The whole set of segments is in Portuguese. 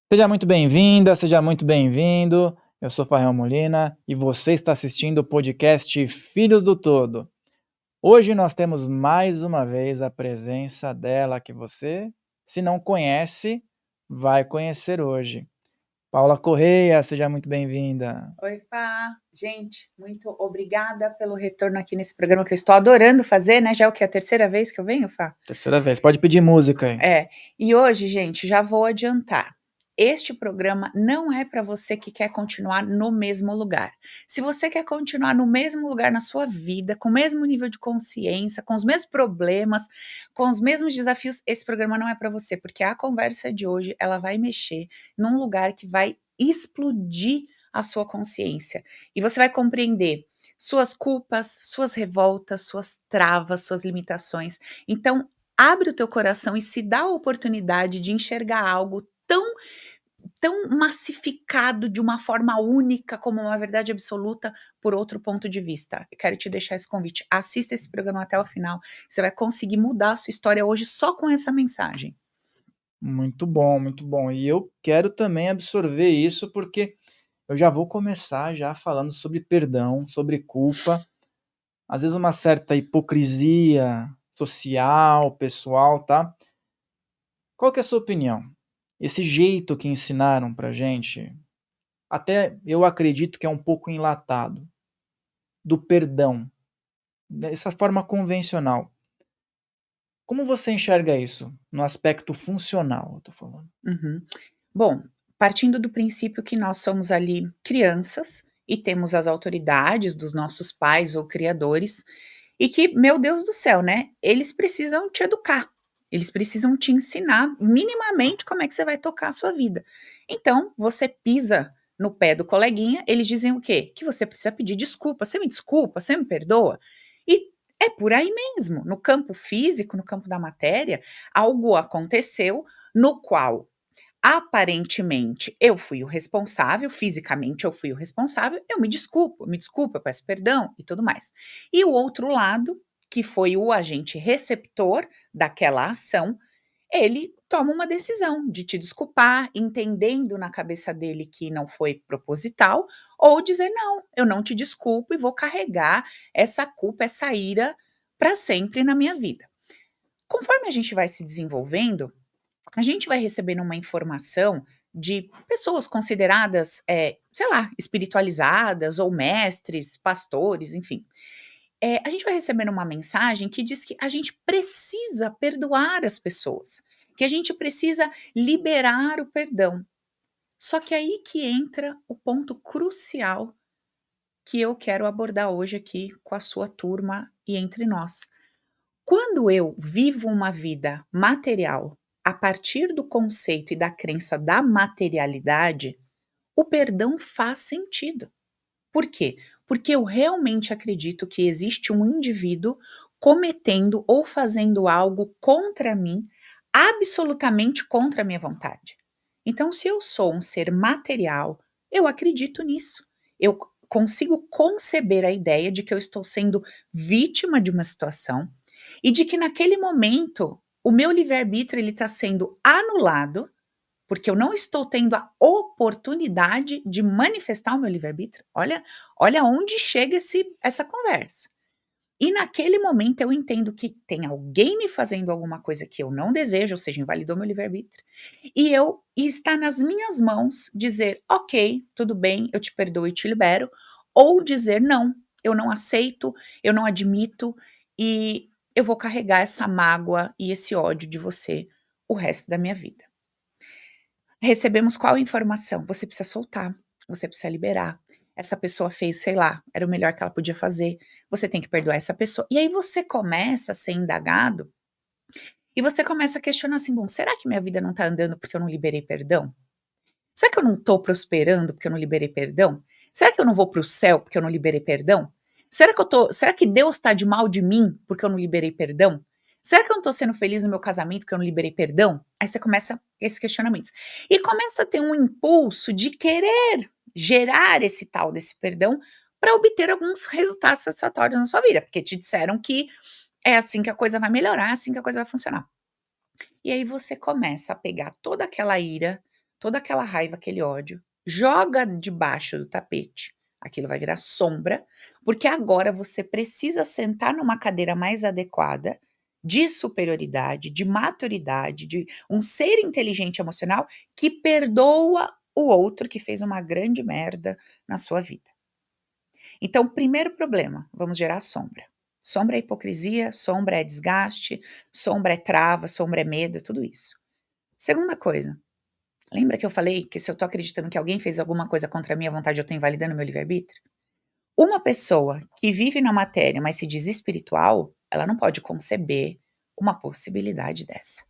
Seja muito bem-vinda, seja muito bem-vindo. Eu sou Farrell Molina e você está assistindo o podcast Filhos do Todo. Hoje nós temos mais uma vez a presença dela que você, se não conhece, vai conhecer hoje. Paula Correia, seja muito bem-vinda. Oi, Fá. Gente, muito obrigada pelo retorno aqui nesse programa que eu estou adorando fazer, né? Já é o que? A terceira vez que eu venho, Fá? Terceira vez, pode pedir música aí. E hoje, gente, já vou adiantar. Este programa não é para você que quer continuar no mesmo lugar. Se você quer continuar no mesmo lugar na sua vida, com o mesmo nível de consciência, com os mesmos problemas, com os mesmos desafios, esse programa não é para você, porque a conversa de hoje, ela vai mexer num lugar que vai explodir a sua consciência. E você vai compreender suas culpas, suas revoltas, suas travas, suas limitações. Então, abre o teu coração e se dá a oportunidade de enxergar algo tão massificado de uma forma única como uma verdade absoluta por outro ponto de vista. Eu quero te deixar esse convite. Assista esse programa até o final. Você vai conseguir mudar a sua história hoje só com essa mensagem. Muito bom, muito bom. E eu quero também absorver isso porque eu já vou começar já falando sobre perdão, sobre culpa. Às vezes uma certa hipocrisia social, pessoal, tá? Qual que é a sua opinião? Esse jeito que ensinaram pra gente, até eu acredito que é um pouco enlatado, do perdão, dessa forma convencional. Como você enxerga isso no aspecto funcional, eu tô falando? Uhum. Bom, partindo do princípio que nós somos ali crianças e temos as autoridades dos nossos pais ou criadores, e que, meu Deus do céu, né? Eles precisam te educar. Eles precisam te ensinar minimamente como é que você vai tocar a sua vida. Então, você pisa no pé do coleguinha, eles dizem o quê? Que você precisa pedir desculpa. Você me desculpa? Você me perdoa? E é por aí mesmo. No campo físico, no campo da matéria, algo aconteceu no qual aparentemente eu fui o responsável, fisicamente eu fui o responsável, eu me desculpo, eu peço perdão e tudo mais. E o outro lado, que foi o agente receptor daquela ação, ele toma uma decisão de te desculpar, entendendo na cabeça dele que não foi proposital, ou dizer: não, eu não te desculpo e vou carregar essa culpa, essa ira para sempre na minha vida. Conforme a gente vai se desenvolvendo, a gente vai recebendo uma informação de pessoas consideradas, sei lá, espiritualizadas ou mestres, pastores, enfim. A gente vai recebendo uma mensagem que diz que a gente precisa perdoar as pessoas, que a gente precisa liberar o perdão. Só que aí que entra o ponto crucial que eu quero abordar hoje aqui com a sua turma e entre nós. Quando eu vivo uma vida material a partir do conceito e da crença da materialidade, o perdão faz sentido. Por quê? Porque eu realmente acredito que existe um indivíduo cometendo ou fazendo algo contra mim, absolutamente contra a minha vontade. Então, se eu sou um ser material, eu acredito nisso. Eu consigo conceber a ideia de que eu estou sendo vítima de uma situação e de que naquele momento o meu livre-arbítrio ele está sendo anulado porque eu não estou tendo a oportunidade de manifestar o meu livre-arbítrio. Olha onde chega essa conversa. E naquele momento eu entendo que tem alguém me fazendo alguma coisa que eu não desejo, ou seja, invalidou meu livre-arbítrio, e está nas minhas mãos dizer, ok, tudo bem, eu te perdoo e te libero, ou dizer, não, eu não aceito, eu não admito, e eu vou carregar essa mágoa e esse ódio de você o resto da minha vida. Recebemos qual informação? Você precisa soltar, você precisa liberar. Essa pessoa fez, sei lá, era o melhor que ela podia fazer. Você tem que perdoar essa pessoa. E aí você começa a ser indagado e você começa a questionar assim: bom, será que minha vida não tá andando porque eu não liberei perdão? Será que eu não tô prosperando porque eu não liberei perdão? Será que eu não vou para o céu porque eu não liberei perdão? Será que Deus está de mal de mim porque eu não liberei perdão? Será que eu não estou sendo feliz no meu casamento porque eu não liberei perdão? Aí você começa esses questionamentos. E começa a ter um impulso de querer gerar esse tal desse perdão para obter alguns resultados satisfatórios na sua vida, porque te disseram que é assim que a coisa vai melhorar, é assim que a coisa vai funcionar. E aí você começa a pegar toda aquela ira, toda aquela raiva, aquele ódio, joga debaixo do tapete, aquilo vai virar sombra, porque agora você precisa sentar numa cadeira mais adequada, de superioridade, de maturidade, de um ser inteligente emocional que perdoa o outro que fez uma grande merda na sua vida. Então, primeiro problema, vamos gerar sombra. Sombra é hipocrisia, sombra é desgaste, sombra é trava, sombra é medo, tudo isso. Segunda coisa, lembra que eu falei que se eu tô acreditando que alguém fez alguma coisa contra a minha vontade, eu tô invalidando meu livre-arbítrio? Uma pessoa que vive na matéria, mas se diz espiritual, ela não pode conceber uma possibilidade dessa.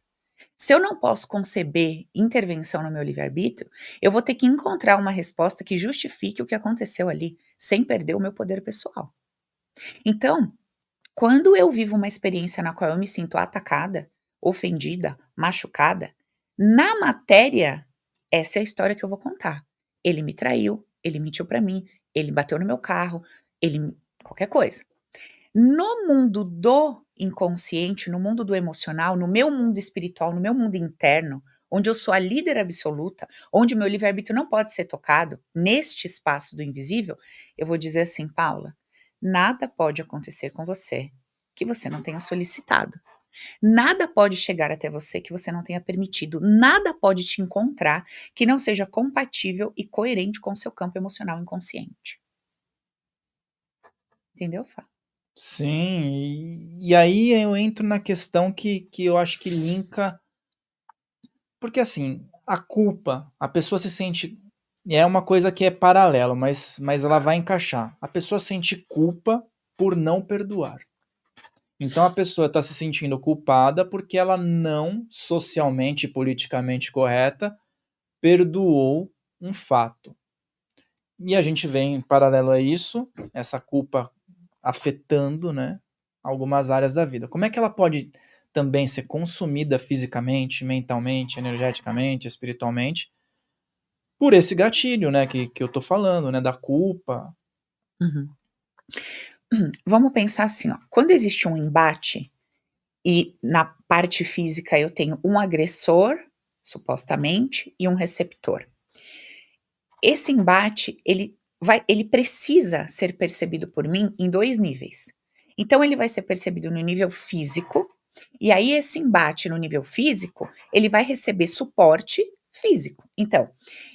Se eu não posso conceber intervenção no meu livre-arbítrio, eu vou ter que encontrar uma resposta que justifique o que aconteceu ali, sem perder o meu poder pessoal. Então, quando eu vivo uma experiência na qual eu me sinto atacada, ofendida, machucada, na matéria, essa é a história que eu vou contar. Ele me traiu, ele mentiu pra mim, ele bateu no meu carro, qualquer coisa. No mundo do inconsciente, no mundo do emocional, no meu mundo espiritual, no meu mundo interno, onde eu sou a líder absoluta, onde meu livre-arbítrio não pode ser tocado, neste espaço do invisível, eu vou dizer assim, Paula, nada pode acontecer com você que você não tenha solicitado. Nada pode chegar até você que você não tenha permitido. Nada pode te encontrar que não seja compatível e coerente com o seu campo emocional inconsciente. Entendeu, Fá? Sim, e aí eu entro na questão que eu acho que linka, porque assim, a culpa, a pessoa se sente, é uma coisa que é paralelo, mas ela vai encaixar. A pessoa sente culpa por não perdoar. Então a pessoa está se sentindo culpada porque ela não, socialmente e politicamente correta, perdoou um fato. E a gente vê em paralelo a isso, essa culpa afetando, né, algumas áreas da vida. Como é que ela pode também ser consumida fisicamente, mentalmente, energeticamente, espiritualmente, por esse gatilho, né, que eu tô falando, né, da culpa? Uhum. Vamos pensar assim, ó, quando existe um embate e na parte física eu tenho um agressor, supostamente, e um receptor. Esse embate, ele precisa ser percebido por mim em 2 níveis. Então ele vai ser percebido no nível físico, e aí esse embate no nível físico, ele vai receber suporte físico. Então,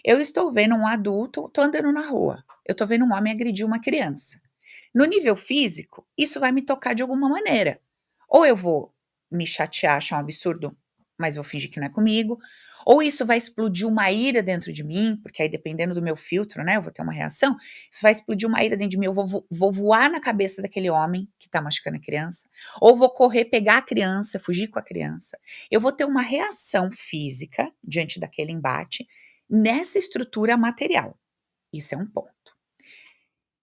eu estou vendo um adulto, tô andando na rua, eu tô vendo um homem agredir uma criança. No nível físico, isso vai me tocar de alguma maneira. Ou eu vou me chatear, achar um absurdo, mas vou fingir que não é comigo, ou isso vai explodir uma ira dentro de mim, porque aí dependendo do meu filtro, né, eu vou ter uma reação, isso vai explodir uma ira dentro de mim, eu vou voar na cabeça daquele homem que tá machucando a criança, ou vou correr, pegar a criança, fugir com a criança. Eu vou ter uma reação física diante daquele embate nessa estrutura material. Isso é um ponto.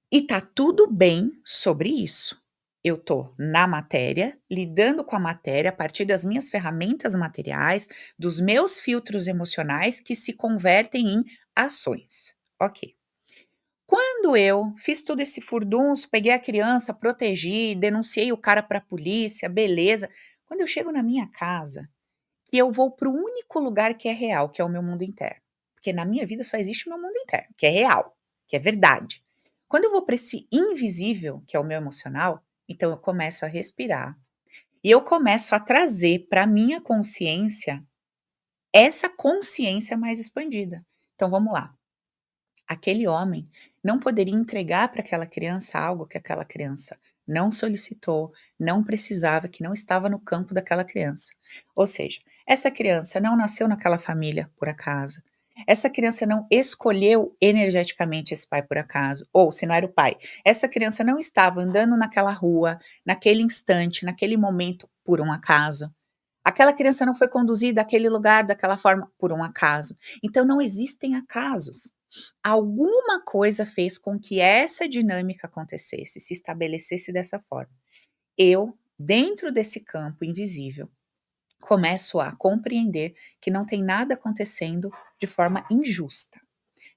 E tá tudo bem sobre isso. Eu tô na matéria, lidando com a matéria a partir das minhas ferramentas materiais, dos meus filtros emocionais que se convertem em ações. Ok. Quando eu fiz todo esse furdunço, peguei a criança, protegi, denunciei o cara para a polícia, beleza. Quando eu chego na minha casa, que eu vou para o único lugar que é real, que é o meu mundo interno. Porque na minha vida só existe o meu mundo interno, que é real, que é verdade. Quando eu vou para esse invisível, que é o meu emocional, então eu começo a respirar e eu começo a trazer para minha consciência essa consciência mais expandida. Então vamos lá. Aquele homem não poderia entregar para aquela criança algo que aquela criança não solicitou, não precisava, que não estava no campo daquela criança. Ou seja, essa criança não nasceu naquela família por acaso. Essa criança não escolheu energeticamente esse pai por acaso, ou se não era o pai, essa criança não estava andando naquela rua, naquele instante, naquele momento por um acaso. Aquela criança não foi conduzida àquele lugar daquela forma por um acaso. Então não existem acasos. Alguma coisa fez com que essa dinâmica acontecesse, se estabelecesse dessa forma. Eu, dentro desse campo invisível, começo a compreender que não tem nada acontecendo de forma injusta.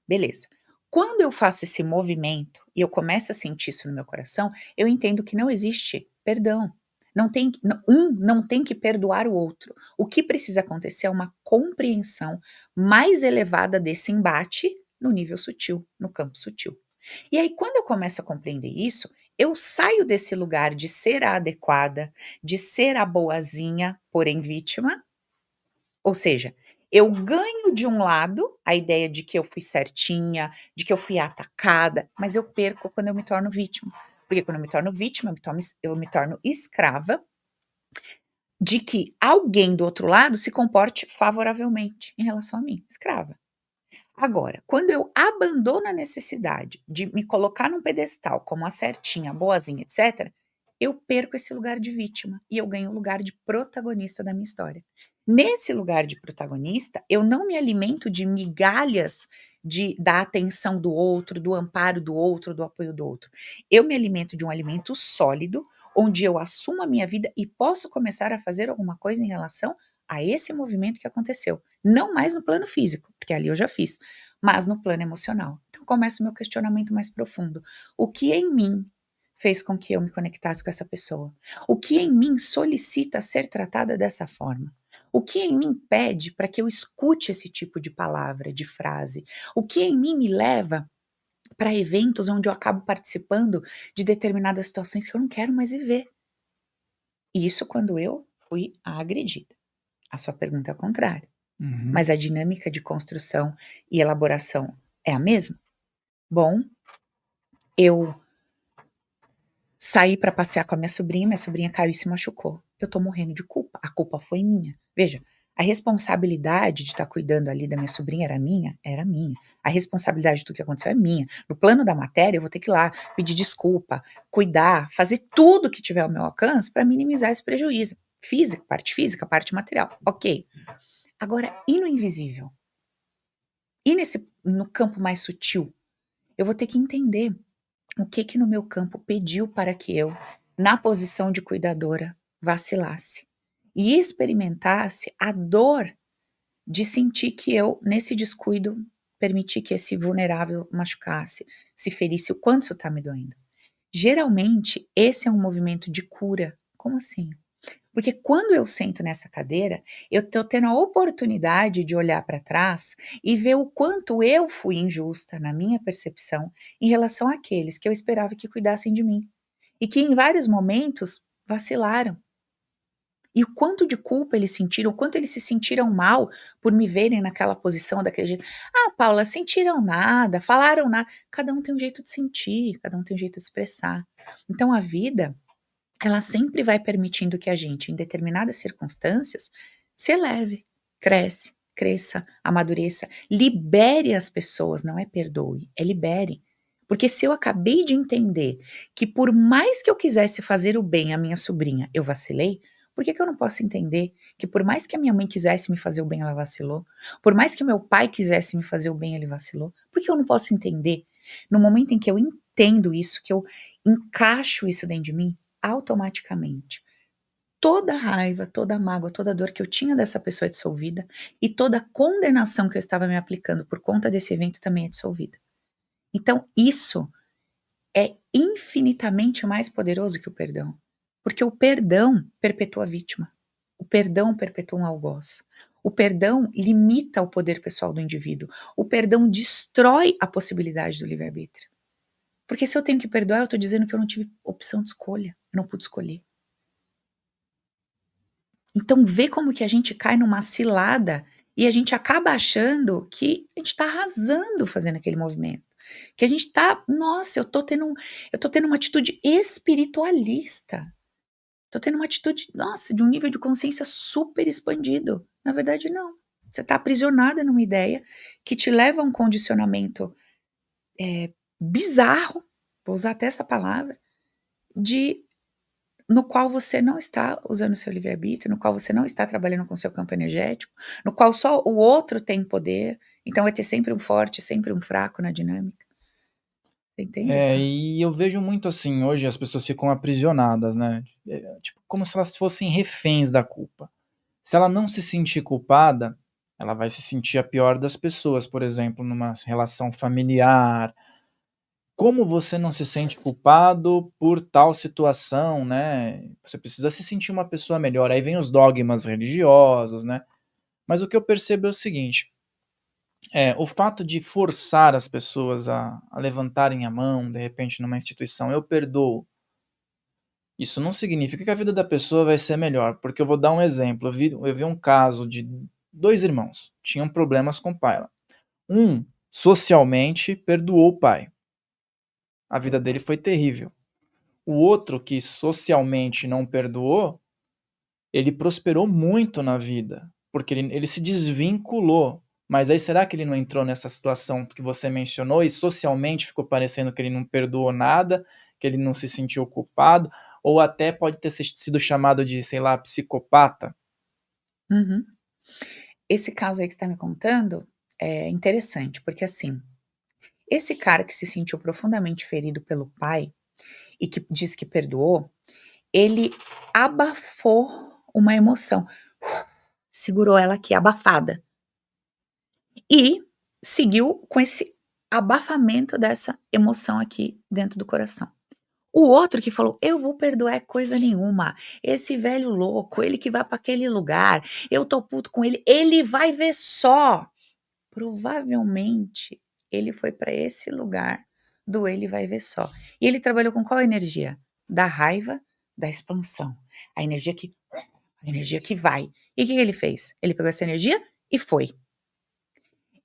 Beleza. Quando eu faço esse movimento e eu começo a sentir isso no meu coração, eu entendo que não existe perdão. Não tem que perdoar o outro. O que precisa acontecer é uma compreensão mais elevada desse embate no nível sutil, no campo sutil. E aí, quando eu começo a compreender isso, eu saio desse lugar de ser a adequada, de ser a boazinha, porém vítima. Ou seja, eu ganho de um lado a ideia de que eu fui certinha, de que eu fui atacada, mas eu perco quando eu me torno vítima. Porque quando eu me torno vítima, eu me torno escrava de que alguém do outro lado se comporte favoravelmente em relação a mim, escrava. Agora, quando eu abandono a necessidade de me colocar num pedestal como a certinha, a boazinha, etc., eu perco esse lugar de vítima e eu ganho o lugar de protagonista da minha história. Nesse lugar de protagonista, eu não me alimento de migalhas da atenção do outro, do amparo do outro, do apoio do outro. Eu me alimento de um alimento sólido, onde eu assumo a minha vida e posso começar a fazer alguma coisa em relação a esse movimento que aconteceu. Não mais no plano físico, porque ali eu já fiz, mas no plano emocional. Então começa o meu questionamento mais profundo. O que em mim fez com que eu me conectasse com essa pessoa? O que em mim solicita ser tratada dessa forma? O que em mim pede para que eu escute esse tipo de palavra, de frase? O que em mim me leva para eventos onde eu acabo participando de determinadas situações que eu não quero mais viver? Isso quando eu fui agredida. A sua pergunta é ao contrário. Uhum. Mas a dinâmica de construção e elaboração é a mesma? Bom, eu saí para passear com a minha sobrinha caiu e se machucou. Eu tô morrendo de culpa, a culpa foi minha. Veja, a responsabilidade de estar cuidando ali da minha sobrinha era minha? Era minha. A responsabilidade do que aconteceu é minha. No plano da matéria, eu vou ter que ir lá pedir desculpa, cuidar, fazer tudo que tiver ao meu alcance para minimizar esse prejuízo. Física, parte material. Ok. Agora, e no invisível? E no campo mais sutil? Eu vou ter que entender o que no meu campo pediu para que eu, na posição de cuidadora, vacilasse e experimentasse a dor de sentir que eu, nesse descuido, permiti que esse vulnerável machucasse, se ferisse, o quanto isso está me doendo. Geralmente, esse é um movimento de cura. Como assim? Porque quando eu sento nessa cadeira, eu estou tendo a oportunidade de olhar para trás e ver o quanto eu fui injusta na minha percepção em relação àqueles que eu esperava que cuidassem de mim e que em vários momentos vacilaram. E o quanto de culpa eles sentiram, o quanto eles se sentiram mal por me verem naquela posição, daquele jeito. Ah, Paula, sentiram nada, falaram nada. Cada um tem um jeito de sentir, cada um tem um jeito de expressar. Então a vida, ela sempre vai permitindo que a gente, em determinadas circunstâncias, se eleve, cresça, amadureça, libere as pessoas, não é perdoe, é libere. Porque se eu acabei de entender que por mais que eu quisesse fazer o bem à minha sobrinha, eu vacilei, por que eu não posso entender que por mais que a minha mãe quisesse me fazer o bem, ela vacilou? Por mais que o meu pai quisesse me fazer o bem, ele vacilou? Por que eu não posso entender? No momento em que eu entendo isso, que eu encaixo isso dentro de mim, automaticamente, toda a raiva, toda a mágoa, toda a dor que eu tinha dessa pessoa é dissolvida e toda a condenação que eu estava me aplicando por conta desse evento também é dissolvida. Então, isso é infinitamente mais poderoso que o perdão, porque o perdão perpetua a vítima, o perdão perpetua um algoz, o perdão limita o poder pessoal do indivíduo, o perdão destrói a possibilidade do livre-arbítrio. Porque se eu tenho que perdoar, eu estou dizendo que eu não tive opção de escolha, eu não pude escolher. Então vê como que a gente cai numa cilada e a gente acaba achando que a gente está arrasando fazendo aquele movimento. Que a gente está, nossa, eu tô tendo uma atitude espiritualista. Tô tendo uma atitude, nossa, de um nível de consciência super expandido. Na verdade, não. Você está aprisionada numa ideia que te leva a um condicionamento bizarro, vou usar até essa palavra, de no qual você não está usando o seu livre-arbítrio, no qual você não está trabalhando com o seu campo energético, no qual só o outro tem poder, então vai ter sempre um forte, sempre um fraco na dinâmica. Você entende? E eu vejo muito assim, hoje as pessoas ficam aprisionadas, né, tipo, como se elas fossem reféns da culpa. Se ela não se sentir culpada, ela vai se sentir a pior das pessoas, por exemplo, numa relação familiar, como você não se sente culpado por tal situação, né? Você precisa se sentir uma pessoa melhor. Aí vem os dogmas religiosos, né? Mas o que eu percebo é o seguinte: o fato de forçar as pessoas a levantarem a mão, de repente, numa instituição, eu perdoo. Isso não significa que a vida da pessoa vai ser melhor, porque eu vou dar um exemplo. Eu vi um caso de dois irmãos, tinham problemas com o pai. Um, socialmente, perdoou o pai. A vida dele foi terrível. O outro, que socialmente não perdoou, ele prosperou muito na vida, porque ele se desvinculou. Mas aí será que ele não entrou nessa situação que você mencionou e socialmente ficou parecendo que ele não perdoou nada, que ele não se sentiu culpado, ou até pode ter sido chamado de, sei lá, psicopata? Uhum. Esse caso aí que você está me contando é interessante, porque assim, esse cara que se sentiu profundamente ferido pelo pai e que diz que perdoou, ele abafou uma emoção. Segurou ela aqui abafada e seguiu com esse abafamento dessa emoção aqui dentro do coração. O outro que falou: "Eu vou perdoar coisa nenhuma. Esse velho louco, ele que vai para aquele lugar, eu tô puto com ele, ele vai ver só". Provavelmente ele foi para esse lugar do ele vai ver só. E ele trabalhou com qual energia? Da raiva, da expansão. A energia que a energia que vai. E o que ele fez? Ele pegou essa energia e foi.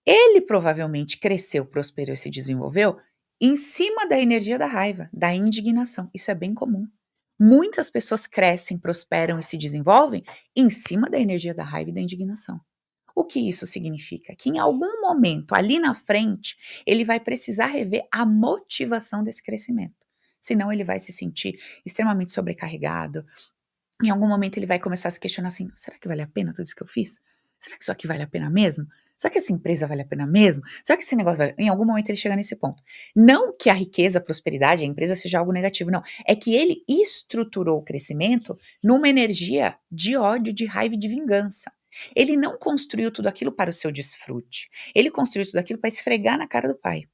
Ele provavelmente cresceu, prosperou e se desenvolveu em cima da energia da raiva, da indignação. Isso é bem comum. Muitas pessoas crescem, prosperam e se desenvolvem em cima da energia da raiva e da indignação. O que isso significa? Que em algum momento, ali na frente, ele vai precisar rever a motivação desse crescimento. Senão ele vai se sentir extremamente sobrecarregado. Em algum momento ele vai começar a se questionar assim: será que vale a pena tudo isso que eu fiz? Será que isso aqui vale a pena mesmo? Será que essa empresa vale a pena mesmo? Será que esse negócio vale? Em algum momento ele chega nesse ponto. Não que a riqueza, a prosperidade, a empresa seja algo negativo, não. É que ele estruturou o crescimento numa energia de ódio, de raiva e de vingança. Ele não construiu tudo aquilo para o seu desfrute. Ele construiu tudo aquilo para esfregar na cara do pai.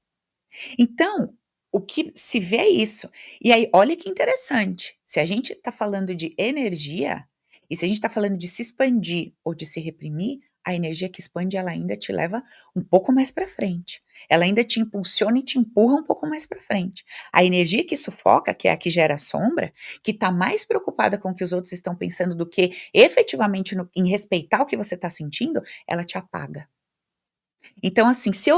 Então, o que se vê é isso. E aí, olha que interessante. Se a gente está falando de energia, e se a gente está falando de se expandir ou de se reprimir, a energia que expande, ela ainda te leva um pouco mais para frente. Ela ainda te impulsiona e te empurra um pouco mais para frente. A energia que sufoca, que é a que gera sombra, que está mais preocupada com o que os outros estão pensando do que efetivamente em respeitar o que você está sentindo, ela te apaga. Então, assim, se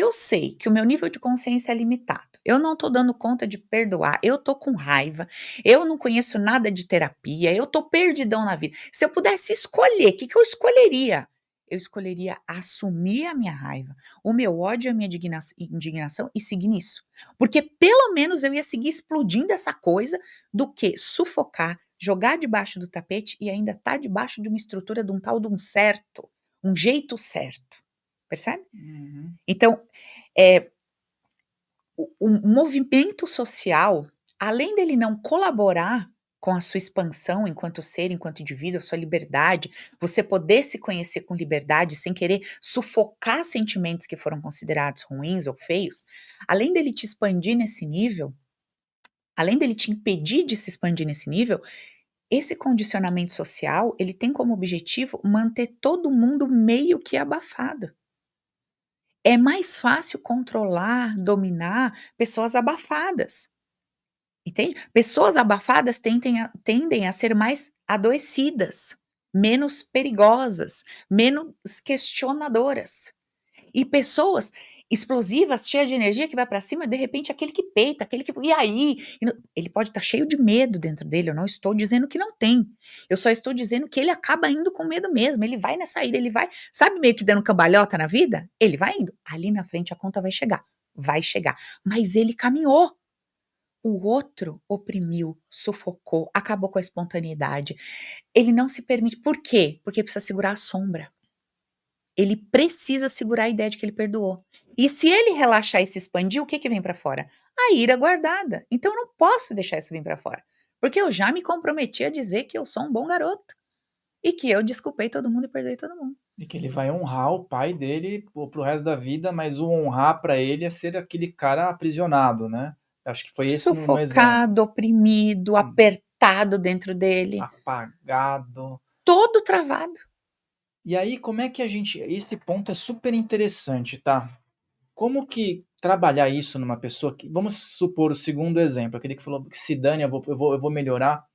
eu sei que o meu nível de consciência é limitado, eu não tô dando conta de perdoar, eu tô com raiva, eu não conheço nada de terapia, eu tô perdidão na vida. Se eu pudesse escolher, o que que eu escolheria? Eu escolheria assumir a minha raiva, o meu ódio e a minha indignação e seguir nisso. Porque pelo menos eu ia seguir explodindo essa coisa do que sufocar, jogar debaixo do tapete e ainda tá debaixo de uma estrutura de um tal de um certo, um jeito certo. Percebe? Uhum. Então, o movimento social, além dele não colaborar com a sua expansão enquanto ser, enquanto indivíduo, a sua liberdade, você poder se conhecer com liberdade sem querer sufocar sentimentos que foram considerados ruins ou feios, além dele te expandir nesse nível, além dele te impedir de se expandir nesse nível, esse condicionamento social, ele tem como objetivo manter todo mundo meio que abafado. É mais fácil controlar, dominar pessoas abafadas, entende? Pessoas abafadas tendem a ser mais adoecidas, menos perigosas, menos questionadoras. E pessoas explosivas, cheias de energia, que vai pra cima, de repente aquele que peita, aquele que e aí? Ele pode estar cheio de medo dentro dele, eu não estou dizendo que não tem. Eu só estou dizendo que ele acaba indo com medo mesmo, ele vai nessa ida, ele vai, sabe, meio que dando cambalhota na vida? Ele vai indo. Ali na frente a conta vai chegar. Mas ele caminhou. O outro oprimiu, sufocou, acabou com a espontaneidade. Ele não se permite. Por quê? Porque precisa segurar a sombra. Ele precisa segurar a ideia de que ele perdoou. E se ele relaxar e se expandir, o que que vem para fora? A ira guardada. Então eu não posso deixar isso vir para fora, porque eu já me comprometi a dizer que eu sou um bom garoto e que eu desculpei todo mundo e perdoei todo mundo. E que ele vai honrar o pai dele pro resto da vida, mas o honrar para ele é ser aquele cara aprisionado, né. Acho que foi esse no exemplo. Sufocado, oprimido, Am apertado dentro dele, apagado. todo travado. E aí como é que a gente esse ponto é super interessante, tá. Como que trabalhar isso numa pessoa que vamos supor o segundo exemplo, aquele que falou que se dane, eu vou melhorar.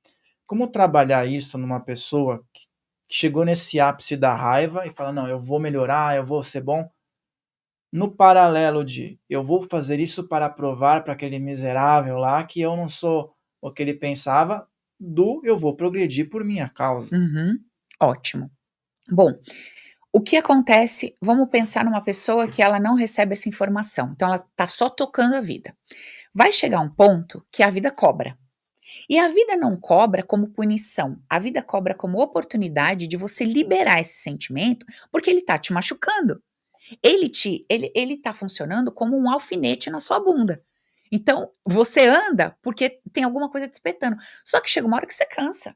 Como trabalhar isso numa pessoa que chegou nesse ápice da raiva e fala: "Não, eu vou melhorar, eu vou ser bom", no paralelo de: "Eu vou fazer isso para provar para aquele miserável lá que eu não sou o que ele pensava", do: "Eu vou progredir por minha causa". Uhum, ótimo. Bom, o que acontece, vamos pensar numa pessoa que ela não recebe essa informação, então ela está só tocando a vida. Vai chegar um ponto que a vida cobra. E a vida não cobra como punição, a vida cobra como oportunidade de você liberar esse sentimento, porque ele está te machucando. Ele tá funcionando como um alfinete na sua bunda. Então, você anda porque tem alguma coisa te espetando. Só que chega uma hora que você cansa.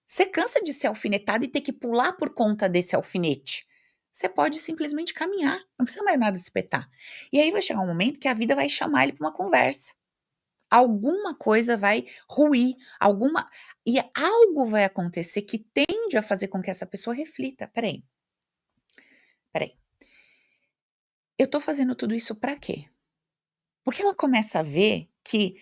Você cansa de ser alfinetado e ter que pular por conta desse alfinete. Você pode simplesmente caminhar, não precisa mais nada espetar. E aí vai chegar um momento que a vida vai chamar ele para uma conversa. Alguma coisa vai ruir, alguma e algo vai acontecer que tende a fazer com que essa pessoa reflita: "Espera aí, espera aí, eu tô fazendo tudo isso pra quê?". Porque ela começa a ver que: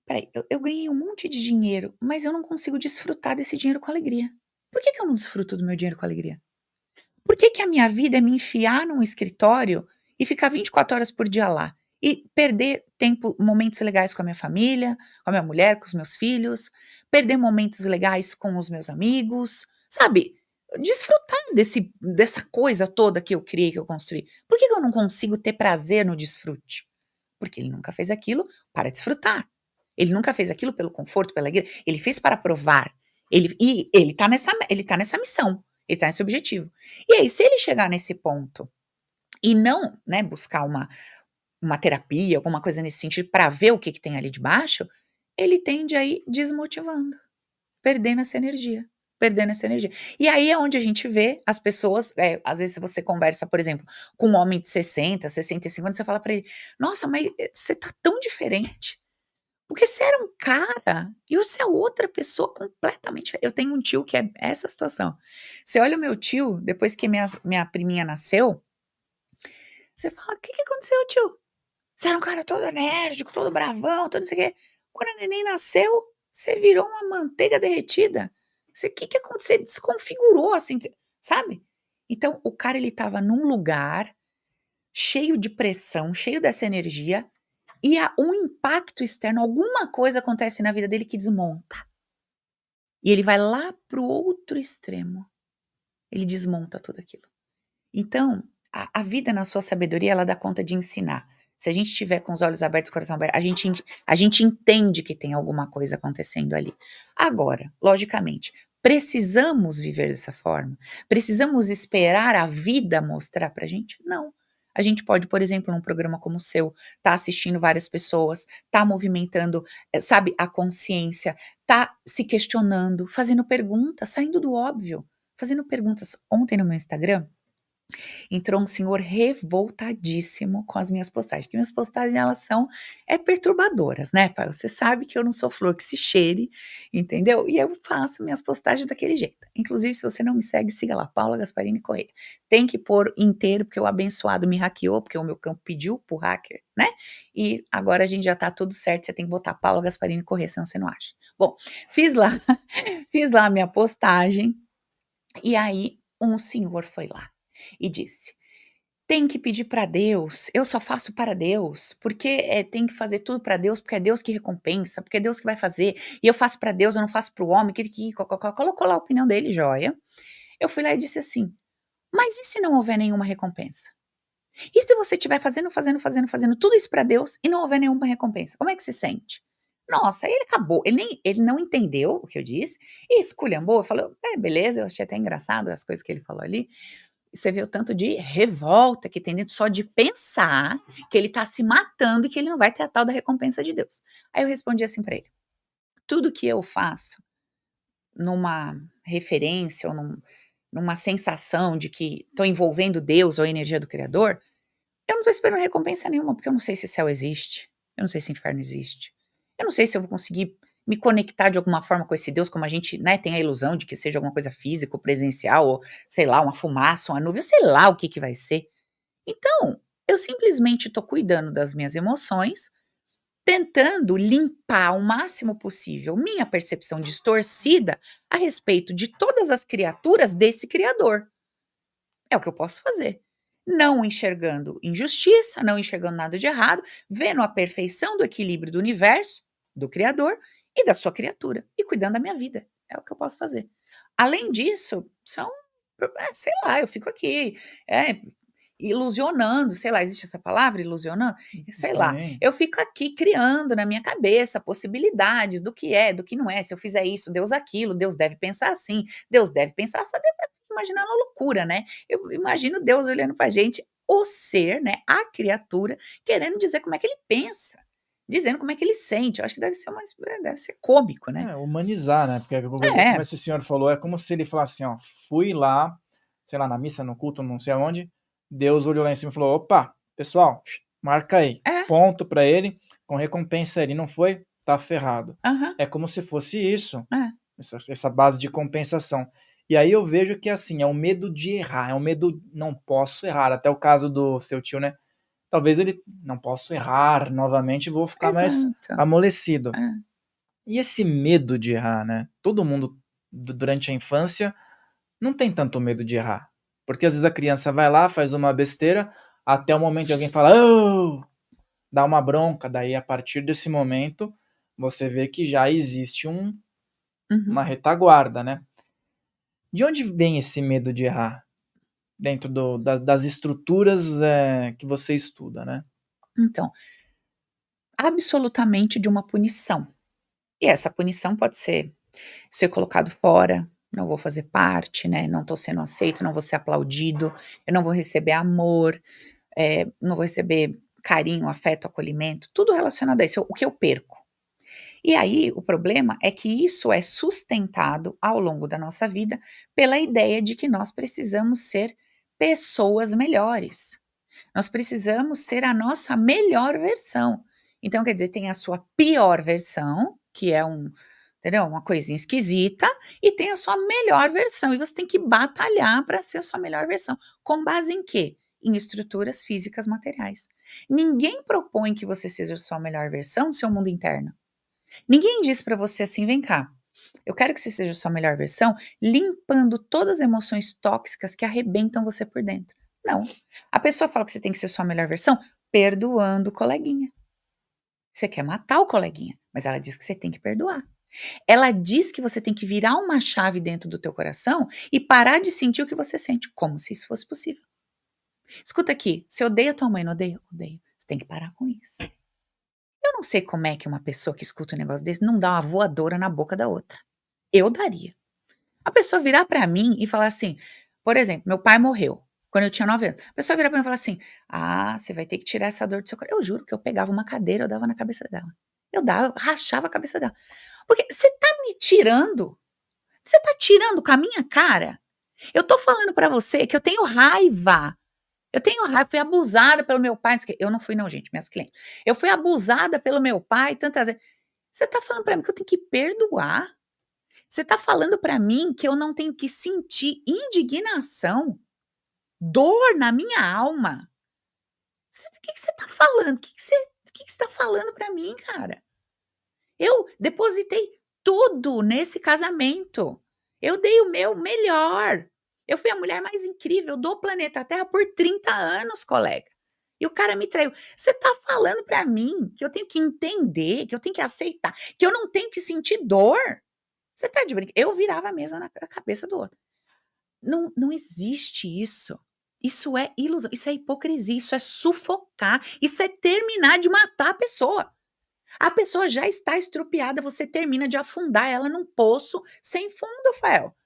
"Espera aí, eu ganhei um monte de dinheiro, mas eu não consigo desfrutar desse dinheiro com alegria. Por que que eu não desfruto do meu dinheiro com alegria? Por que que a minha vida é me enfiar num escritório e ficar 24 horas por dia lá? E perder tempo momentos legais com a minha família, com a minha mulher, com os meus filhos, perder momentos legais com os meus amigos, sabe? Desfrutar dessa coisa toda que eu criei, que eu construí. Por que que eu não consigo ter prazer no desfrute? Porque ele nunca fez aquilo para desfrutar. Ele nunca fez aquilo pelo conforto, pela alegria. Ele fez para provar. Ele tá nessa missão. Ele tá nesse objetivo. E aí, se ele chegar nesse ponto e não, né, buscar uma terapia, alguma coisa nesse sentido, para ver o que que tem ali de baixo, ele tende a ir desmotivando, perdendo essa energia, perdendo essa energia. E aí é onde a gente vê as pessoas, às vezes se você conversa, por exemplo, com um homem de 60, 65 anos, você fala para ele: "Nossa, mas, você tá tão diferente, porque você era um cara e você é outra pessoa completamente dife". Eu tenho um tio que é essa situação. Você olha o meu tio, depois que minha priminha nasceu, você fala: "O que que aconteceu, tio? Você era um cara todo enérgico, todo bravão, todo não sei o quê. Quando a neném nasceu, você virou uma manteiga derretida. Você que aconteceu? Você desconfigurou, assim, sabe?". Então o cara ele estava num lugar cheio de pressão, cheio dessa energia, e a um impacto externo, alguma coisa acontece na vida dele que desmonta. E ele vai lá para o outro extremo, ele desmonta tudo aquilo. Então, a vida na sua sabedoria, ela dá conta de ensinar. Se a gente estiver com os olhos abertos, o coração aberto, a gente entende que tem alguma coisa acontecendo ali. Agora, logicamente, precisamos viver dessa forma? Precisamos esperar a vida mostrar pra gente? Não. A gente pode, por exemplo, num programa como o seu, tá assistindo várias pessoas, tá movimentando, sabe, a consciência, tá se questionando, fazendo perguntas, saindo do óbvio, fazendo perguntas. Ontem no meu Instagram, entrou um senhor revoltadíssimo com as minhas postagens, porque minhas postagens elas são perturbadoras, né, pai, você sabe que eu não sou flor que se cheire, entendeu? E eu faço minhas postagens daquele jeito. Inclusive, se você não me segue, siga lá, Paula Gasparini Correia. Tem que pôr inteiro, porque o abençoado me hackeou, porque o meu campo pediu pro hacker, né, e agora a gente já tá tudo certo, você tem que botar Paula Gasparini Correia, senão você não acha. Bom, fiz lá fiz lá a minha postagem, e aí um senhor foi lá e disse: "Tem que pedir para Deus, eu só faço para Deus, porque, tem que fazer tudo para Deus, porque é Deus que recompensa, porque é Deus que vai fazer, e eu faço para Deus, eu não faço para o homem", que colocou lá a opinião dele, joia. Eu fui lá e disse assim: "Mas e se não houver nenhuma recompensa? E se você estiver fazendo tudo isso para Deus e não houver nenhuma recompensa, como é que você sente?". Nossa, aí ele acabou, ele não entendeu o que eu disse e esculhambou, falou: "É, beleza", eu achei até engraçado as coisas que ele falou ali. Você vê o tanto de revolta que tem dentro só de pensar que ele tá se matando e que ele não vai ter a tal da recompensa de Deus. Aí eu respondi assim para ele: "Tudo que eu faço numa referência ou numa sensação de que estou envolvendo Deus ou a energia do Criador, eu não estou esperando recompensa nenhuma, porque eu não sei se céu existe, eu não sei se inferno existe, eu não sei se eu vou conseguir me conectar de alguma forma com esse Deus, como a gente, né, tem a ilusão de que seja alguma coisa física ou presencial, ou sei lá, uma fumaça, uma nuvem, sei lá o que que vai ser. Então, eu simplesmente estou cuidando das minhas emoções, tentando limpar o máximo possível minha percepção distorcida a respeito de todas as criaturas desse Criador. É o que eu posso fazer. Não enxergando injustiça, não enxergando nada de errado, vendo a perfeição do equilíbrio do universo, do Criador e da sua criatura, e cuidando da minha vida. É o que eu posso fazer. Além disso, sei lá, eu fico aqui, é, ilusionando, sei lá, existe essa palavra, ilusionando? Sei lá, Sim. eu fico aqui criando na minha cabeça possibilidades do que é, do que não é. Se eu fizer isso, Deus aquilo, Deus deve pensar assim, Deus deve pensar assim, imaginando a loucura, né? Eu imagino Deus olhando pra gente, o ser, né, a criatura, querendo dizer como é que ele pensa, dizendo como é que ele sente. Eu acho que deve ser cômico, né? É, humanizar, né, porque como É, esse senhor falou, é como se ele falasse assim: "Ó, fui lá, sei lá, na missa, no culto, não sei aonde, Deus olhou lá em cima e falou: "Opa, pessoal, marca aí, é, ponto pra ele, com recompensa ele não foi, tá ferrado". aham, É como se fosse isso, é, essa base de compensação. E aí eu vejo que, assim, é o medo de errar, é o medo "não posso errar", até o caso do seu tio, né, talvez ele: "Não posso errar novamente, vou ficar mais exato, amolecido". é, E esse medo de errar, né, todo mundo durante a infância não tem tanto medo de errar, porque às vezes a criança vai lá, faz uma besteira, até o momento de alguém falar: "Ô!", dá uma bronca, daí a partir desse momento, você vê que já existe uma uhum. retaguarda, né. De onde vem esse medo de errar? Dentro das estruturas, que você estuda, né. Então, absolutamente de uma punição. E essa punição pode ser colocado fora, não vou fazer parte, né, não estou sendo aceito, não vou ser aplaudido, eu não vou receber amor, não vou receber carinho, afeto, acolhimento, tudo relacionado a isso, o que eu perco. E aí, o problema é que isso é sustentado ao longo da nossa vida pela ideia de que nós precisamos ser pessoas melhores. Nós precisamos ser a nossa melhor versão. Então, quer dizer, tem a sua pior versão, que é entendeu? Uma coisinha esquisita, e tem a sua melhor versão. E você tem que batalhar para ser a sua melhor versão. Com base em quê? Em estruturas físicas materiais. Ninguém propõe que você seja a sua melhor versão no seu mundo interno. Ninguém diz para você assim: vem cá, eu quero que você seja a sua melhor versão, limpando todas as emoções tóxicas que arrebentam você por dentro. Não. A pessoa fala que você tem que ser sua melhor versão perdoando o coleguinha. Você quer matar o coleguinha, mas ela diz que você tem que perdoar. Ela diz que você tem que virar uma chave dentro do teu coração e parar de sentir o que você sente, como se isso fosse possível. Escuta aqui, você odeia tua mãe, não odeia? Odeio. Você tem que parar com isso. Eu não sei como é que uma pessoa que escuta um negócio desse não dá uma voadora na boca da outra. Eu daria. A pessoa virar pra mim e falar assim, por exemplo, meu pai morreu quando eu tinha 9 anos. A pessoa virar pra mim e falar assim: "Ah, você vai ter que tirar essa dor do seu coração". Eu juro que eu pegava uma cadeira, eu dava na cabeça dela. Eu dava, eu rachava a cabeça dela. Porque você tá me tirando? Você tá tirando com a minha cara? Eu tô falando pra você que eu tenho raiva. Eu tenho raiva, fui abusada pelo meu pai, não sei o quê. Eu não fui não, gente, minhas clientes. Eu fui abusada pelo meu pai tantas vezes. Você tá falando pra mim que eu tenho que perdoar? Você tá falando pra mim que eu não tenho que sentir indignação, dor na minha alma? O que que você tá falando? O que que você tá falando pra mim, cara? Eu depositei tudo nesse casamento. Eu dei o meu melhor. Eu fui a mulher mais incrível do planeta Terra por 30 anos, colega. E o cara me traiu. Você tá falando pra mim que eu tenho que entender, que eu tenho que aceitar, que eu não tenho que sentir dor? Você tá de brincadeira? Eu virava a mesa na cabeça do outro. Não, não existe isso. Isso é ilusão, isso é hipocrisia, isso é sufocar, isso é terminar de matar a pessoa. A pessoa já está estrupiada, você termina de afundar ela num poço sem fundo, Fael.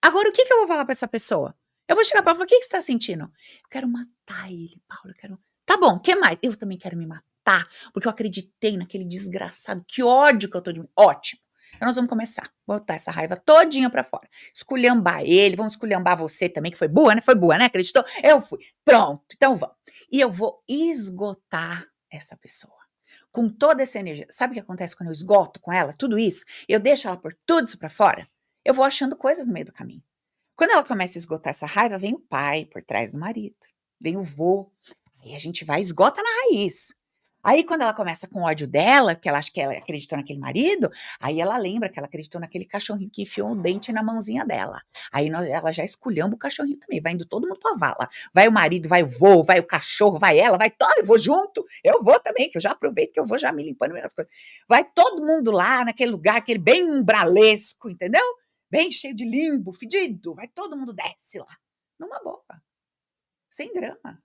Agora, o que que eu vou falar pra essa pessoa? Eu vou chegar pra ela e falar: "O que que você tá sentindo?". "Eu quero matar ele, Paulo, eu quero". "Tá bom, que mais?". "Eu também quero me matar, porque eu acreditei naquele desgraçado, que ódio que eu tô de mim". "Ótimo". Então nós vamos começar, botar essa raiva todinha pra fora. Esculhambar ele, vamos esculhambar você também, que foi burra, né? Foi burra, né? Acreditou? Eu fui. Pronto, então vamos. E eu vou esgotar essa pessoa com toda essa energia. Sabe o que acontece quando eu esgoto com ela tudo isso? Eu deixo ela por tudo isso pra fora, eu vou achando coisas no meio do caminho. Quando ela começa a esgotar essa raiva, vem o pai por trás do marido, vem o vô, aí a gente vai e esgota na raiz. Aí quando ela começa com ódio dela, que ela acha que ela acreditou naquele marido, aí ela lembra que ela acreditou naquele cachorrinho que enfiou um dente na mãozinha dela. Aí ela já esculhamba o cachorrinho também, vai indo todo mundo pra vala. Vai o marido, vai o vô, vai o cachorro, vai ela, vai todo, eu vou junto, eu vou também, que eu já aproveito que eu vou já me limpando as coisas. Vai todo mundo lá naquele lugar, aquele bem umbralesco, entendeu? Bem cheio de limbo, fedido, vai todo mundo desce lá, numa boa, sem drama.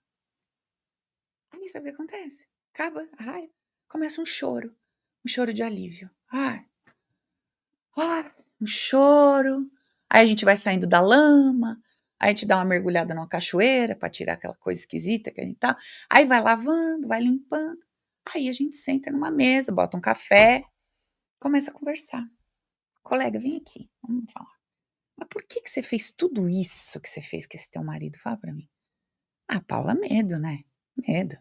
Aí sabe o que acontece? Acaba a raiva, começa um choro de alívio. Ai, um choro. Aí a gente vai saindo da lama, aí a gente dá uma mergulhada numa cachoeira para tirar aquela coisa esquisita que a gente tá. Aí vai lavando, vai limpando. Aí a gente senta numa mesa, bota um café, começa a conversar. Colega, vem aqui, vamos falar. Mas por que você fez tudo isso que você fez com esse teu marido? Fala pra mim. Ah, Paula, medo, né? Medo.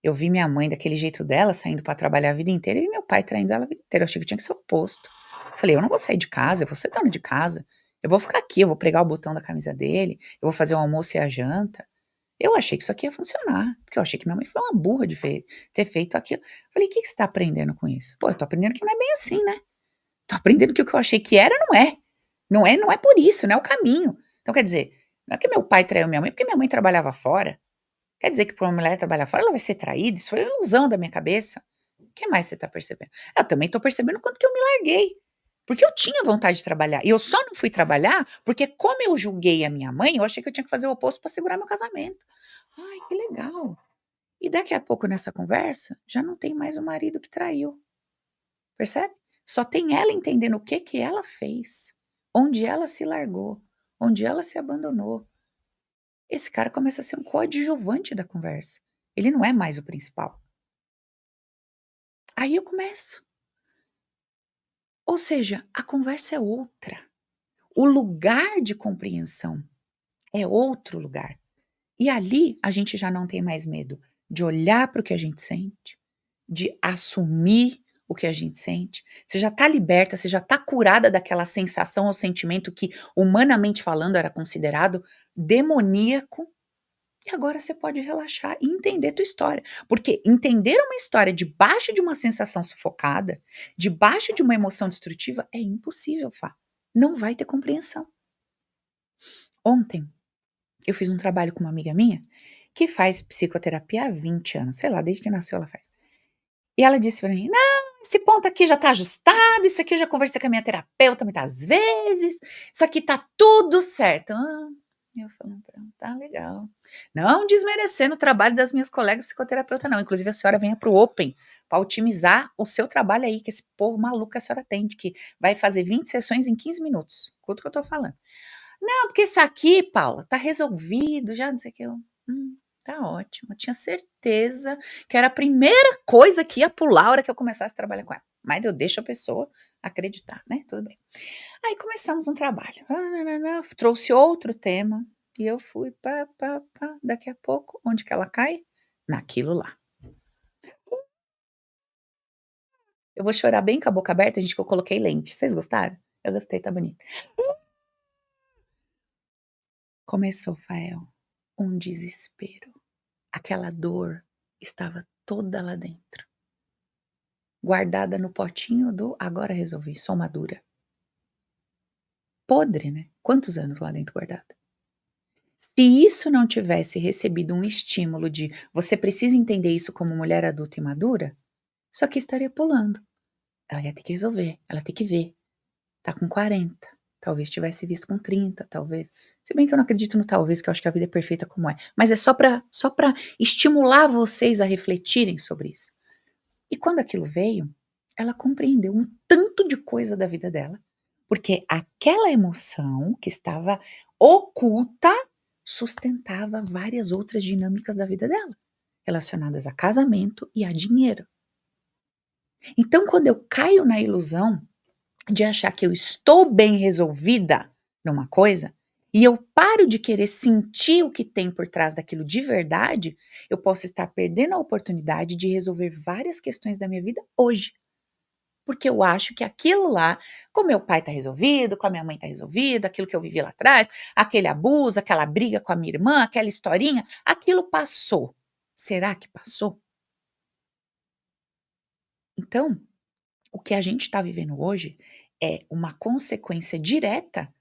Eu vi minha mãe daquele jeito dela, saindo para trabalhar a vida inteira, e meu pai traindo ela a vida inteira. Eu achei que tinha que ser o oposto. Eu falei, eu não vou sair de casa, eu vou ser dona de casa. Eu vou ficar aqui, eu vou pregar o botão da camisa dele, eu vou fazer o almoço e a janta. Eu achei que isso aqui ia funcionar, porque eu achei que minha mãe foi uma burra de ter feito aquilo. Eu falei, o que você tá aprendendo com isso? Pô, eu tô aprendendo que não é bem assim, né? Tô aprendendo que o que eu achei que era, não é. Não é por isso, não é o caminho. Então, quer dizer, não é que meu pai traiu minha mãe, porque minha mãe trabalhava fora. Quer dizer que para uma mulher trabalhar fora, ela vai ser traída? Isso foi ilusão da minha cabeça. O que mais você tá percebendo? Eu também tô percebendo o quanto que eu me larguei. Porque eu tinha vontade de trabalhar. E eu só não fui trabalhar porque, como eu julguei a minha mãe, eu achei que eu tinha que fazer o oposto para segurar meu casamento. Ai, que legal. E daqui a pouco, nessa conversa, já não tem mais o marido que traiu. Percebe? Só tem ela entendendo o que ela fez, onde ela se largou, onde ela se abandonou. Esse cara começa a ser um coadjuvante da conversa. Ele não é mais o principal. Aí eu começo. Ou seja, a conversa é outra. O lugar de compreensão é outro lugar. E ali a gente já não tem mais medo de olhar para o que a gente sente, de assumir o que a gente sente. Você já está liberta, você já está curada daquela sensação ou sentimento que, humanamente falando, era considerado demoníaco. E agora você pode relaxar e entender tua história. Porque entender uma história debaixo de uma sensação sufocada, debaixo de uma emoção destrutiva, é impossível, Fá. Não vai ter compreensão. Ontem, eu fiz um trabalho com uma amiga minha que faz psicoterapia há 20 anos. Sei lá, desde que nasceu ela faz. E ela disse pra mim, não, esse ponto aqui já tá ajustado, isso aqui eu já conversei com a minha terapeuta muitas vezes, isso aqui tá tudo certo. Eu falei, pronto, tá legal. Não desmerecendo o trabalho das minhas colegas psicoterapeutas, não. Inclusive, a senhora venha pro Open para otimizar o seu trabalho aí, que esse povo maluco que a senhora tem, de que vai fazer 20 sessões em 15 minutos. Escuta o que eu tô falando. Não, porque isso aqui, Paula, tá resolvido, já não sei o que. Tá ótimo. Eu tinha certeza que era a primeira coisa que ia pular a hora que eu começasse a trabalhar com ela. Mas eu deixo a pessoa acreditar, né? Tudo bem. Aí começamos um trabalho. Trouxe outro tema. E eu fui, pá. Daqui a pouco, onde que ela cai? Naquilo lá. Eu vou chorar bem com a boca aberta, gente, que eu coloquei lente. Vocês gostaram? Eu gostei, tá bonito. Começou, Fael, um desespero. Aquela dor estava toda lá dentro. Guardada no potinho do agora resolvi, sou madura. Podre, né? Quantos anos lá dentro guardada? Se isso não tivesse recebido um estímulo de você precisa entender isso como mulher adulta e madura, isso aqui estaria pulando. Ela ia ter que resolver, ela ia ter que ver. Tá com 40, talvez tivesse visto com 30, talvez. Se bem que eu não acredito no talvez, que eu acho que a vida é perfeita como é. Mas é só pra estimular vocês a refletirem sobre isso. E quando aquilo veio, ela compreendeu um tanto de coisa da vida dela, porque aquela emoção que estava oculta sustentava várias outras dinâmicas da vida dela, relacionadas a casamento e a dinheiro. Então, quando eu caio na ilusão de achar que eu estou bem resolvida numa coisa, e eu paro de querer sentir o que tem por trás daquilo de verdade, eu posso estar perdendo a oportunidade de resolver várias questões da minha vida hoje. Porque eu acho que aquilo lá, com meu pai tá resolvido, com a minha mãe tá resolvido, aquilo que eu vivi lá atrás, aquele abuso, aquela briga com a minha irmã, aquela historinha, aquilo passou. Será que passou? Então, o que a gente está vivendo hoje é uma consequência direta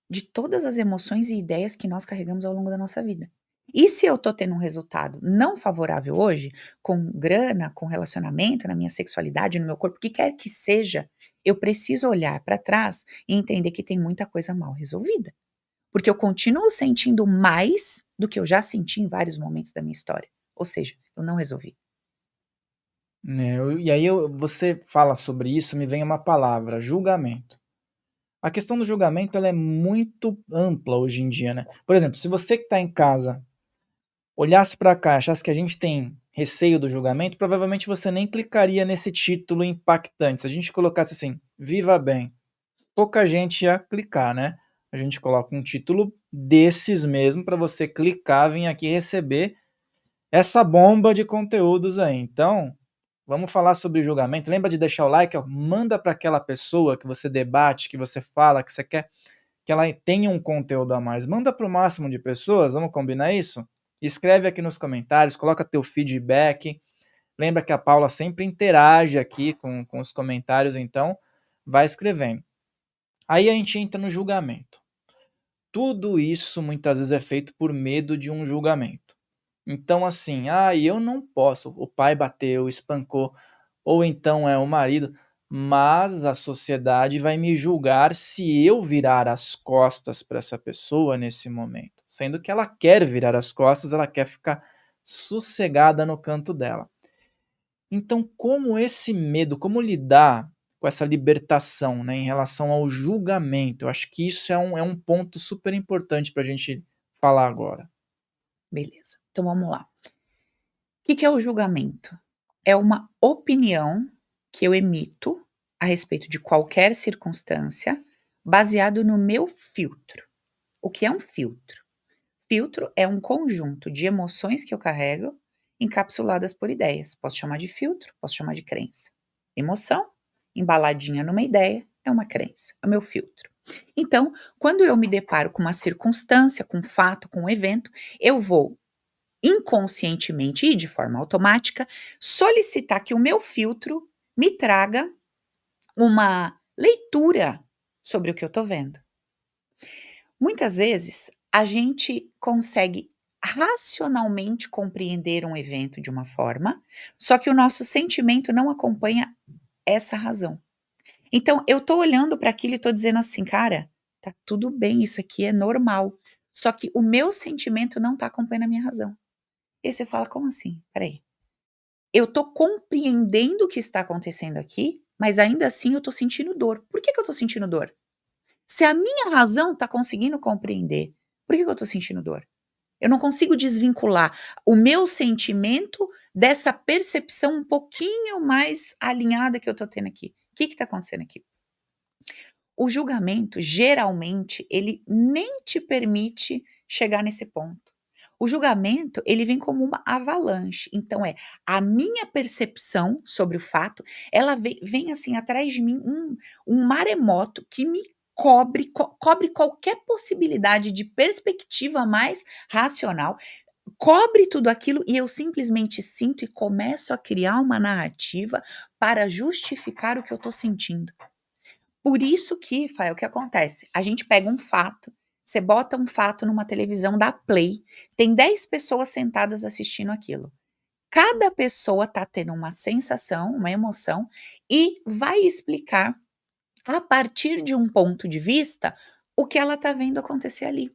de todas as emoções e ideias que nós carregamos ao longo da nossa vida. E se eu tô tendo um resultado não favorável hoje, com grana, com relacionamento, na minha sexualidade, no meu corpo, o que quer que seja, eu preciso olhar para trás e entender que tem muita coisa mal resolvida. Porque eu continuo sentindo mais do que eu já senti em vários momentos da minha história. Ou seja, eu não resolvi. Né, e aí você fala sobre isso, me vem uma palavra: julgamento. A questão do julgamento ela é muito ampla hoje em dia, né. Por exemplo, se você que está em casa olhasse para cá e achasse que a gente tem receio do julgamento, provavelmente você nem clicaria nesse título impactante. Se a gente colocasse assim: "Viva bem", pouca gente ia clicar, né. A gente coloca um título desses mesmo para você clicar, vir aqui receber essa bomba de conteúdos aí. Então, vamos falar sobre julgamento. Lembra de deixar o like, ó, manda para aquela pessoa que você debate, que você fala, que você quer que ela tenha um conteúdo a mais. Manda para o máximo de pessoas, vamos combinar isso? Escreve aqui nos comentários, coloca teu feedback. Lembra que a Paula sempre interage aqui com os comentários, então vai escrevendo. Aí a gente entra no julgamento. Tudo isso muitas vezes é feito por medo de um julgamento. Então, assim, ah, eu não posso. O pai bateu, espancou, ou então é o marido, mas a sociedade vai me julgar se eu virar as costas para essa pessoa nesse momento, sendo que ela quer virar as costas, ela quer ficar sossegada no canto dela. Então, como esse medo, como lidar com essa libertação, né, em relação ao julgamento? Eu acho que isso é um ponto super importante para a gente falar agora. Beleza. Então vamos lá. Que é o julgamento? É uma opinião que eu emito a respeito de qualquer circunstância, baseado no meu filtro. O que é um filtro? Filtro é um conjunto de emoções que eu carrego, encapsuladas por ideias. Posso chamar de filtro, posso chamar de crença. Emoção, embaladinha numa ideia, é uma crença, é o meu filtro. Então, quando eu me deparo com uma circunstância, com um fato, com um evento, eu vou inconscientemente e de forma automática, solicitar que o meu filtro me traga uma leitura sobre o que eu estou vendo. Muitas vezes, a gente consegue racionalmente compreender um evento de uma forma, só que o nosso sentimento não acompanha essa razão. Então, eu estou olhando para aquilo e estou dizendo assim: "Cara, tá tudo bem, isso aqui é normal", só que o meu sentimento não está acompanhando a minha razão. E aí você fala: "Como assim? Espera aí, eu tô compreendendo o que está acontecendo aqui, mas ainda assim eu tô sentindo dor. Por que que eu tô sentindo dor? Se a minha razão tá conseguindo compreender, por que que eu tô sentindo dor? Eu não consigo desvincular o meu sentimento dessa percepção um pouquinho mais alinhada que eu tô tendo aqui. O que que tá acontecendo aqui?" O julgamento, geralmente, ele nem te permite chegar nesse ponto. O julgamento, ele vem como uma avalanche, então é a minha percepção sobre o fato, ela vem assim atrás de mim um maremoto que me cobre qualquer possibilidade de perspectiva mais racional, cobre tudo aquilo e eu simplesmente sinto e começo a criar uma narrativa para justificar o que eu estou sentindo. Por isso que, Fael, o que acontece? A gente pega um fato, você bota um fato numa televisão, dá play, tem 10 pessoas sentadas assistindo aquilo. Cada pessoa tá tendo uma sensação, uma emoção e vai explicar, a partir de um ponto de vista, o que ela tá vendo acontecer ali.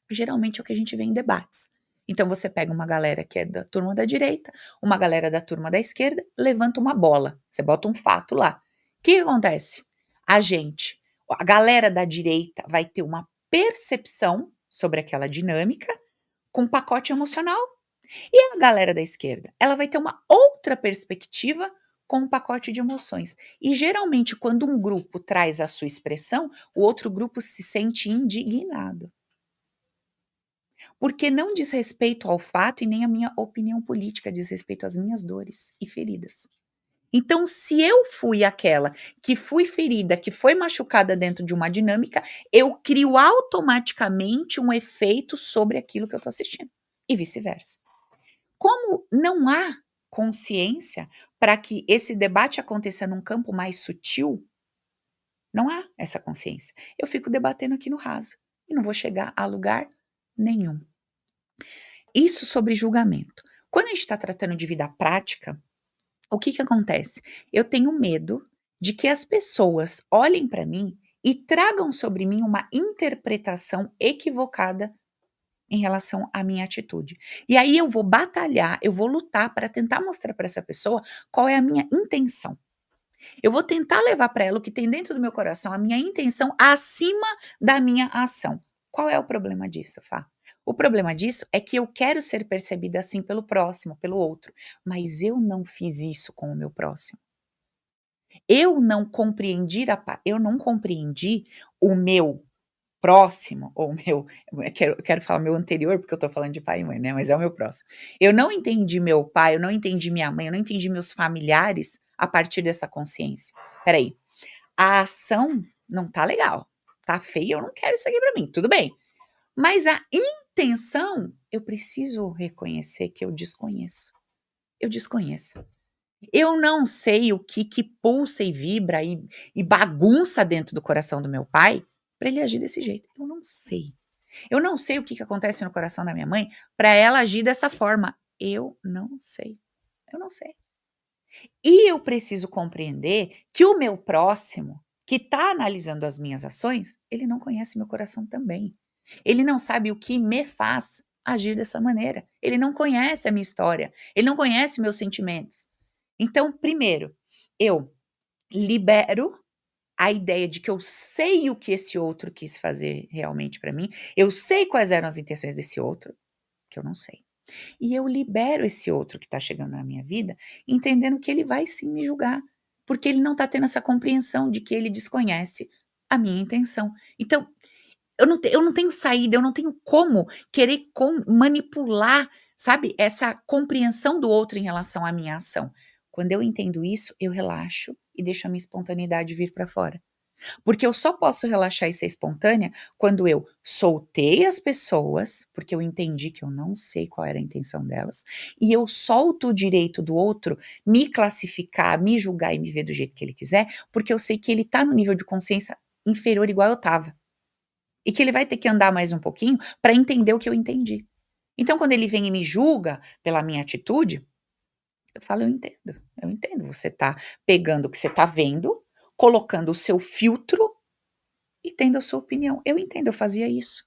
Geralmente é o que a gente vê em debates. Então você pega uma galera que é da turma da direita, uma galera da turma da esquerda, levanta uma bola, você bota um fato lá. O que acontece? A galera da direita vai ter uma percepção sobre aquela dinâmica com um pacote emocional e a galera da esquerda, ela vai ter uma outra perspectiva com um pacote de emoções. E geralmente, quando um grupo traz a sua expressão, o outro grupo se sente indignado. Porque não diz respeito ao fato e nem à minha opinião política, diz respeito às minhas dores e feridas. Então, se eu fui aquela que fui ferida, que foi machucada dentro de uma dinâmica, eu crio automaticamente um efeito sobre aquilo que eu estou assistindo. E vice-versa. Como não há consciência para que esse debate aconteça num campo mais sutil, não há essa consciência. Eu fico debatendo aqui no raso e não vou chegar a lugar nenhum. Isso sobre julgamento. Quando a gente está tratando de vida prática, o que que acontece? Eu tenho medo de que as pessoas olhem para mim e tragam sobre mim uma interpretação equivocada em relação à minha atitude. E aí eu vou batalhar, eu vou lutar para tentar mostrar para essa pessoa qual é a minha intenção. Eu vou tentar levar para ela o que tem dentro do meu coração, a minha intenção acima da minha ação. Qual é o problema disso, Fá? O problema disso é que eu quero ser percebida assim pelo próximo, pelo outro, mas eu não fiz isso com o meu próximo. Eu não compreendi o meu próximo, ou o meu, eu quero falar meu anterior, porque eu tô falando de pai e mãe, né, mas é o meu próximo. Eu não entendi meu pai, eu não entendi minha mãe, eu não entendi meus familiares a partir dessa consciência. Espera aí, a ação não tá legal, tá feia, eu não quero isso aqui pra mim, tudo bem. Mas a intenção, eu preciso reconhecer que eu desconheço. Eu desconheço. Eu não sei o que pulsa e vibra e bagunça dentro do coração do meu pai para ele agir desse jeito. Eu não sei. Eu não sei o que acontece no coração da minha mãe para ela agir dessa forma. Eu não sei. Eu não sei. E eu preciso compreender que o meu próximo, que está analisando as minhas ações, ele não conhece meu coração também. Ele não sabe o que me faz agir dessa maneira. Ele não conhece a minha história. Ele não conhece meus sentimentos. Então, primeiro, eu libero a ideia de que eu sei o que esse outro quis fazer realmente para mim, eu sei quais eram as intenções desse outro, que eu não sei. E eu libero esse outro que está chegando na minha vida, entendendo que ele vai sim me julgar, porque ele não está tendo essa compreensão de que ele desconhece a minha intenção. Então, eu não tenho saída, eu não tenho como querer manipular, sabe, essa compreensão do outro em relação à minha ação. Quando eu entendo isso, eu relaxo e deixo a minha espontaneidade vir para fora. Porque eu só posso relaxar e ser espontânea quando eu soltei as pessoas, porque eu entendi que eu não sei qual era a intenção delas, e eu solto o direito do outro me classificar, me julgar e me ver do jeito que ele quiser, porque eu sei que ele está no nível de consciência inferior igual eu estava. E que ele vai ter que andar mais um pouquinho para entender o que eu entendi. Então, quando ele vem e me julga pela minha atitude, eu falo, eu entendo. Você está pegando o que você está vendo, colocando o seu filtro e tendo a sua opinião. Eu entendo, eu fazia isso.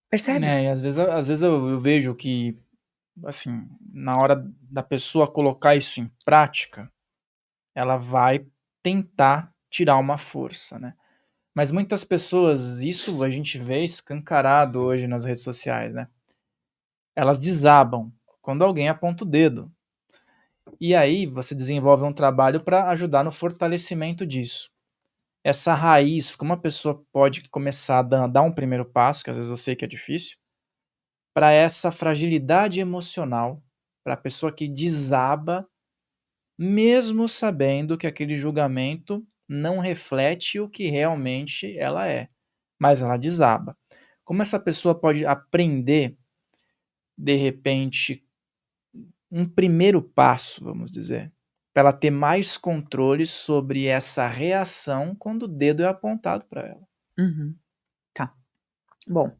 Percebe? Né, e às vezes eu vejo que, assim, na hora da pessoa colocar isso em prática, ela vai tentar tirar uma força, né. Mas muitas pessoas, isso a gente vê escancarado hoje nas redes sociais, né, elas desabam quando alguém aponta o dedo. E aí você desenvolve um trabalho para ajudar no fortalecimento disso. Essa raiz, como a pessoa pode começar a dar um primeiro passo, que às vezes eu sei que é difícil, para essa fragilidade emocional, para a pessoa que desaba, mesmo sabendo que aquele julgamento não reflete o que realmente ela é, mas ela desaba. Como essa pessoa pode aprender, de repente, um primeiro passo, vamos dizer, para ela ter mais controle sobre essa reação quando o dedo é apontado para ela? Uhum, tá. Bom,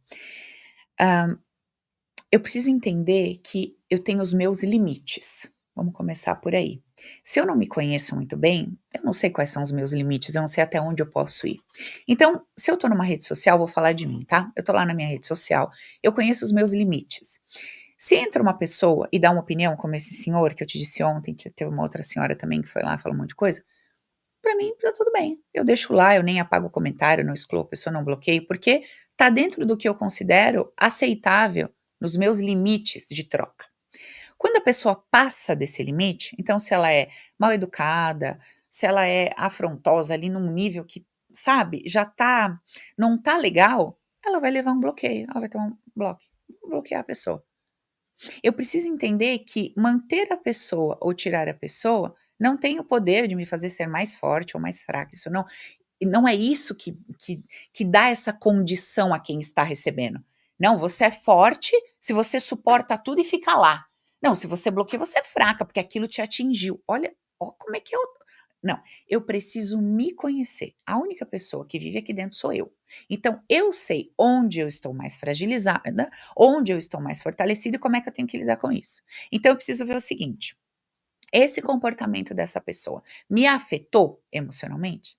eu preciso entender que eu tenho os meus limites. Vamos começar por aí. Se eu não me conheço muito bem, eu não sei quais são os meus limites, eu não sei até onde eu posso ir. Então, se eu tô numa rede social, vou falar de mim, tá? Eu tô lá na minha rede social, eu conheço os meus limites. Se entra uma pessoa e dá uma opinião, como esse senhor que eu te disse ontem, que teve uma outra senhora também que foi lá, falou um monte de coisa, pra mim tá tudo bem. Eu deixo lá, eu nem apago o comentário, não excluo a pessoa, não bloqueio, porque tá dentro do que eu considero aceitável nos meus limites de troca. Quando a pessoa passa desse limite, então se ela é mal educada, se ela é afrontosa ali num nível que, sabe, não tá legal, ela vai levar um bloqueio, ela vai tomar um bloco, vou bloquear a pessoa. Eu preciso entender que manter a pessoa ou tirar a pessoa não tem o poder de me fazer ser mais forte ou mais fraca, isso não, e não é isso que dá essa condição a quem está recebendo. Não, você é forte se você suporta tudo e fica lá. Não, se você bloqueia, você é fraca, porque aquilo te atingiu. Olha, ó como é que eu. Não, eu preciso me conhecer. A única pessoa que vive aqui dentro sou eu. Então, eu sei onde eu estou mais fragilizada, onde eu estou mais fortalecida e como é que eu tenho que lidar com isso. Então, eu preciso ver o seguinte: esse comportamento dessa pessoa me afetou emocionalmente?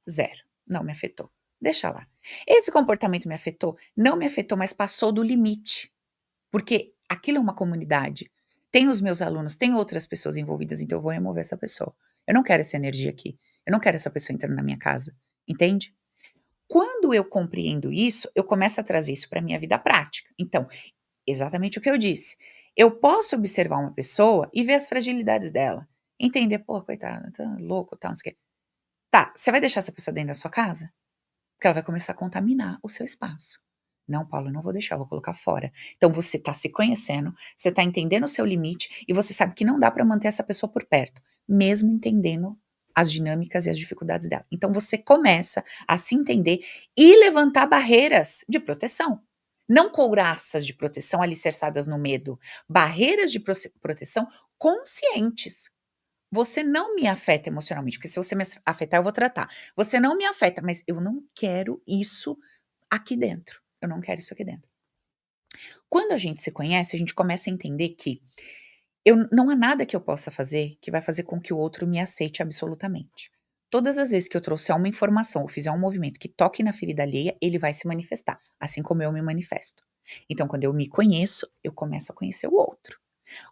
Zero, não me afetou. Deixa lá. Esse comportamento me afetou? Não me afetou, mas passou do limite. Porque aquilo é uma comunidade. Tem os meus alunos, tem outras pessoas envolvidas, então eu vou remover essa pessoa. Eu não quero essa energia aqui. Eu não quero essa pessoa entrando na minha casa. Entende? Quando eu compreendo isso, eu começo a trazer isso para minha vida prática. Então, exatamente o que eu disse. Eu posso observar uma pessoa e ver as fragilidades dela. Entender, pô, coitada, tá louco, tal, não sei o quê. Tá, você vai deixar essa pessoa dentro da sua casa? Porque ela vai começar a contaminar o seu espaço. Não, Paulo, eu não vou deixar, eu vou colocar fora. Então você tá se conhecendo, você tá entendendo o seu limite e você sabe que não dá para manter essa pessoa por perto, mesmo entendendo as dinâmicas e as dificuldades dela. Então você começa a se entender e levantar barreiras de proteção. Não couraças de proteção alicerçadas no medo, barreiras de proteção conscientes. Você não me afeta emocionalmente, porque se você me afetar, eu vou tratar. Você não me afeta, mas eu não quero isso aqui dentro. Eu não quero isso aqui dentro. Quando a gente se conhece, a gente começa a entender que não há nada que eu possa fazer que vai fazer com que o outro me aceite absolutamente. Todas as vezes que eu trouxer uma informação ou fizer um movimento que toque na ferida alheia, ele vai se manifestar, assim como eu me manifesto. Então, quando eu me conheço, eu começo a conhecer o outro.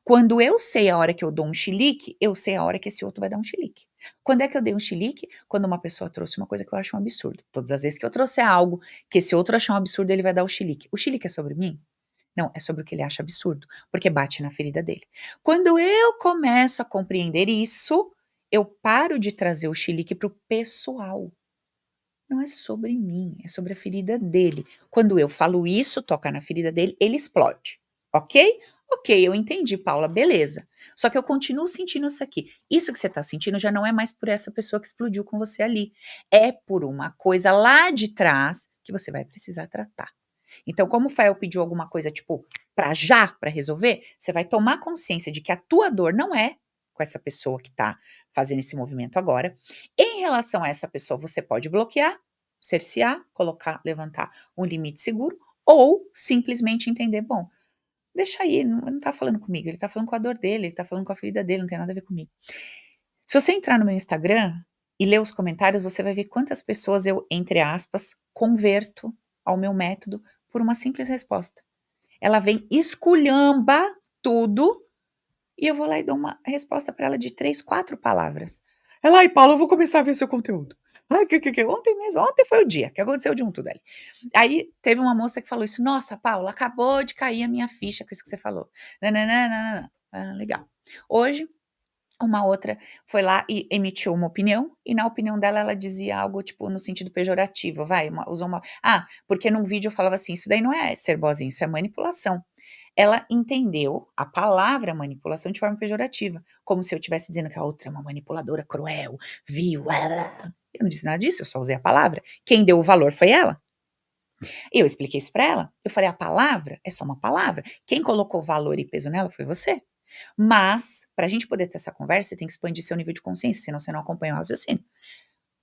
Quando eu sei a hora que eu dou um chilique, eu sei a hora que esse outro vai dar um chilique. Quando é que eu dei um chilique? Quando uma pessoa trouxe uma coisa que eu acho um absurdo. Todas as vezes que eu trouxer algo que esse outro achar um absurdo, ele vai dar o chilique. O chilique é sobre mim? Não, é sobre o que ele acha absurdo, porque bate na ferida dele. Quando eu começo a compreender isso, eu paro de trazer o chilique para o pessoal. Não é sobre mim, é sobre a ferida dele. Quando eu falo isso, toca na ferida dele, ele explode. Ok? Ok, eu entendi, Paula, beleza. Só que eu continuo sentindo isso aqui. Isso que você está sentindo já não é mais por essa pessoa que explodiu com você ali. É por uma coisa lá de trás que você vai precisar tratar. Então, como o Fael pediu alguma coisa, tipo, para já, para resolver, você vai tomar consciência de que a tua dor não é com essa pessoa que está fazendo esse movimento agora. Em relação a essa pessoa, você pode bloquear, cercear, colocar, levantar um limite seguro, ou simplesmente entender, bom, deixa aí, não tá falando comigo, ele tá falando com a dor dele, ele tá falando com a ferida dele, não tem nada a ver comigo. Se você entrar no meu Instagram e ler os comentários, você vai ver quantas pessoas eu, entre aspas, converto ao meu método por uma simples resposta. Ela vem, esculhamba tudo, e eu vou lá e dou uma resposta para ela de 3, 4 palavras. Ela: "Ai, Paula, eu vou começar a ver seu conteúdo". Ai, que ontem mesmo, ontem foi o dia que aconteceu de um tudo ali. Aí teve uma moça que falou isso: "Nossa, Paula, acabou de cair a minha ficha com isso que você falou. Nã-nã-nã, Ah, legal. Hoje, uma outra foi lá e emitiu uma opinião, e na opinião dela, ela dizia algo, tipo, no sentido pejorativo, vai, usou uma porque num vídeo eu falava assim: "Isso daí não é ser boazinha, isso é manipulação". Ela entendeu a palavra manipulação de forma pejorativa, como se eu estivesse dizendo que a outra é uma manipuladora cruel, vil. Eu não disse nada disso, eu só usei a palavra. Quem deu o valor foi ela. Eu expliquei isso para ela. Eu falei: a palavra é só uma palavra. Quem colocou valor e peso nela foi você. Mas, para a gente poder ter essa conversa, você tem que expandir seu nível de consciência, senão você não acompanha o raciocínio.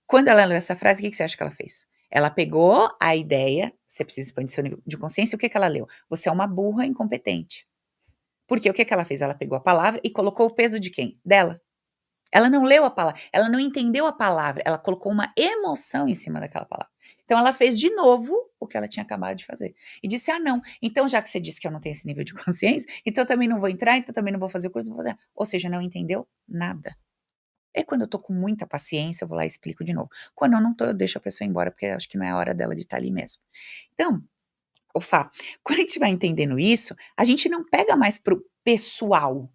Quando ela leu essa frase, o que você acha que ela fez? Ela pegou a ideia, você precisa expandir seu nível de consciência, e o que ela leu? Você é uma burra incompetente. Porque o que ela fez? Ela pegou a palavra e colocou o peso de quem? Dela. Ela não leu a palavra, ela não entendeu a palavra, ela colocou uma emoção em cima daquela palavra. Então ela fez de novo o que ela tinha acabado de fazer. E disse: "Ah, não, então já que você disse que eu não tenho esse nível de consciência, então eu também não vou entrar, então eu também não vou fazer o curso, não vou fazer". Ou seja, não entendeu nada. É quando eu tô com muita paciência, eu vou lá e explico de novo. Quando eu não tô, eu deixo a pessoa embora, porque eu acho que não é a hora dela de estar ali mesmo. Então, Ô Fá, quando a gente vai entendendo isso, a gente não pega mais para o pessoal,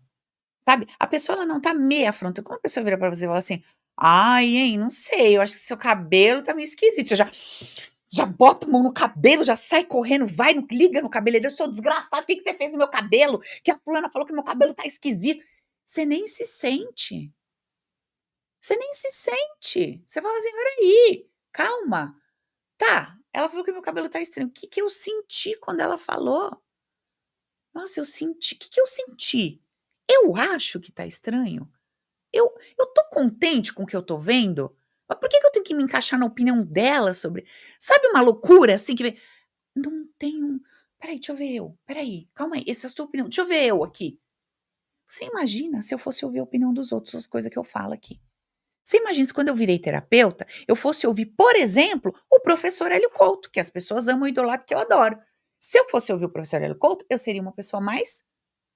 sabe. A pessoa ela não tá me afrontando, quando a pessoa vira pra você e fala assim: "Ai, hein, não sei, eu acho que seu cabelo tá meio esquisito", você já bota a mão no cabelo, já sai correndo, vai, liga no cabeleireiro: "Seu desgraçado, o que que você fez no meu cabelo? Que a fulana falou que meu cabelo tá esquisito". Você nem se sente, você nem se sente. Você fala assim: "Espera aí, calma, tá, ela falou que meu cabelo tá estranho, o que que eu senti quando ela falou? Nossa, eu senti, o que que eu senti? Eu acho que tá estranho? Eu tô contente com o que eu tô vendo? Mas por que que eu tenho que me encaixar na opinião dela sobre, sabe, uma loucura assim que vem, não tenho, espera aí, deixa eu ver eu, espera aí, calma aí, essa é a sua opinião, deixa eu ver eu aqui. Você imagina se eu fosse ouvir a opinião dos outros, as coisas que eu falo aqui. Você imagina se quando eu virei terapeuta, eu fosse ouvir, por exemplo, o professor Hélio Couto, que as pessoas amam e idolatram, que eu adoro. Se eu fosse ouvir o professor Hélio Couto, eu seria uma pessoa mais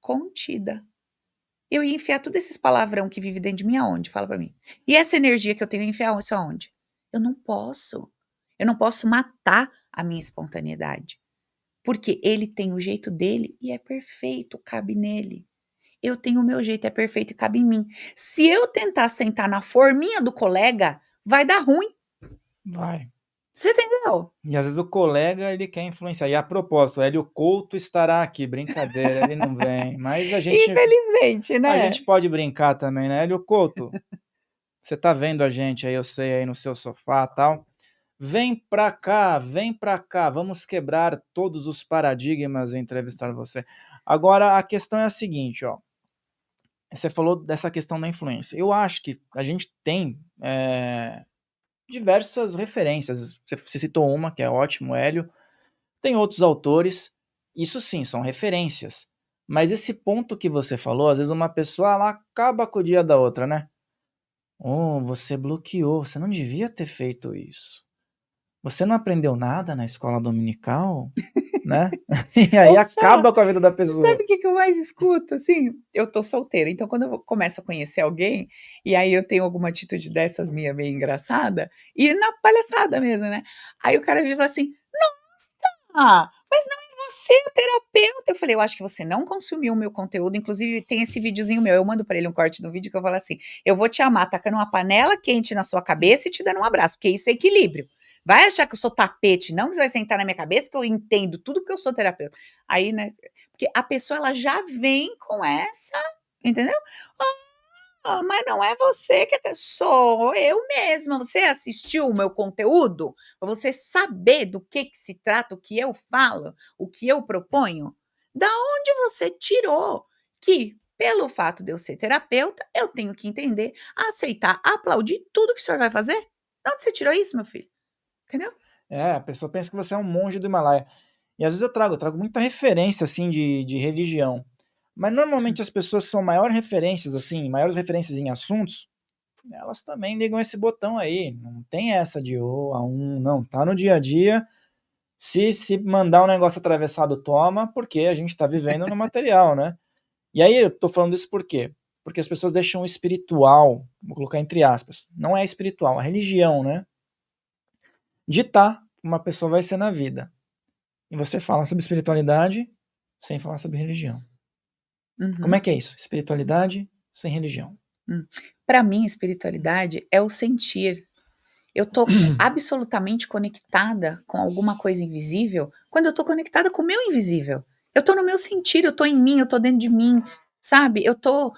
contida. Eu ia enfiar tudo esses palavrão que vive dentro de mim aonde? Fala pra mim. E essa energia que eu tenho, eu ia enfiar isso aonde? Eu não posso. Eu não posso matar a minha espontaneidade, porque ele tem o jeito dele e é perfeito, cabe nele. Eu tenho o meu jeito, é perfeito e cabe em mim. Se eu tentar sentar na forminha do colega, vai dar ruim. Vai. Você entendeu? E às vezes o colega ele quer influenciar. E a propósito, o Hélio Couto estará aqui, brincadeira, ele não vem, mas Infelizmente, a né? gente pode brincar também, né. Hélio Couto, você tá vendo a gente aí, eu sei, aí no seu sofá, tal. Vem pra cá, vamos quebrar todos os paradigmas e entrevistar você. Agora a questão é a seguinte, ó, você falou dessa questão da influência. Eu acho que a gente tem, diversas referências. Você citou uma, que é ótimo, Hélio. Tem outros autores, isso sim, são referências. Mas esse ponto que você falou, às vezes uma pessoa ela acaba com o dia da outra, né? "Oh, você bloqueou, você não devia ter feito isso. Você não aprendeu nada na escola dominical?", né? E aí Opa! acaba com a vida da Sabe pessoa. o que que eu mais escuto, assim? Eu tô solteira, então quando eu começo a conhecer alguém, e aí eu tenho alguma atitude dessas minha meio engraçada, e na palhaçada mesmo, né. Aí o cara vira e fala assim: "Nossa, mas não é você o terapeuta?" Eu falei: "Eu acho que você não consumiu o meu conteúdo", inclusive tem esse videozinho meu, eu mando pra ele um corte do vídeo que eu falo assim: "Eu vou te amar tacando uma panela quente na sua cabeça e te dando um abraço, porque isso é equilíbrio. Vai achar que eu sou tapete não, que você vai sentar na minha cabeça que eu entendo tudo porque eu sou terapeuta". Aí, né, porque a pessoa ela já vem com essa, entendeu? "Ah, mas não é você que sou eu mesma. Você assistiu o meu conteúdo? Pra você saber do que se trata, o que eu falo, o que eu proponho? Da onde você tirou que, pelo fato de eu ser terapeuta, eu tenho que entender, aceitar, aplaudir tudo que o senhor vai fazer? Da onde você tirou isso, meu filho?" Entendeu? É, a pessoa pensa que você é um monge do Himalaia. E às vezes eu trago muita referência, assim, de religião. Mas normalmente as pessoas que são maiores referências, assim, maiores referências em assuntos, elas também ligam esse botão aí. Não tem essa de "ô, a um", não. Tá no dia a dia. Se mandar um negócio atravessado, toma, porque a gente tá vivendo no material, né. E aí eu tô falando isso por quê? Porque as pessoas deixam o espiritual, vou colocar entre aspas, não é espiritual, a religião, né, ditar como uma pessoa vai ser na vida. E você fala sobre espiritualidade sem falar sobre religião. Como é Uhum. que é isso? Espiritualidade sem religião. Pra mim, espiritualidade é o sentir. Eu tô absolutamente conectada com alguma coisa invisível, quando eu tô conectada com o meu invisível. Eu tô no meu sentir, eu tô em mim, eu tô dentro de mim, sabe? Eu tô,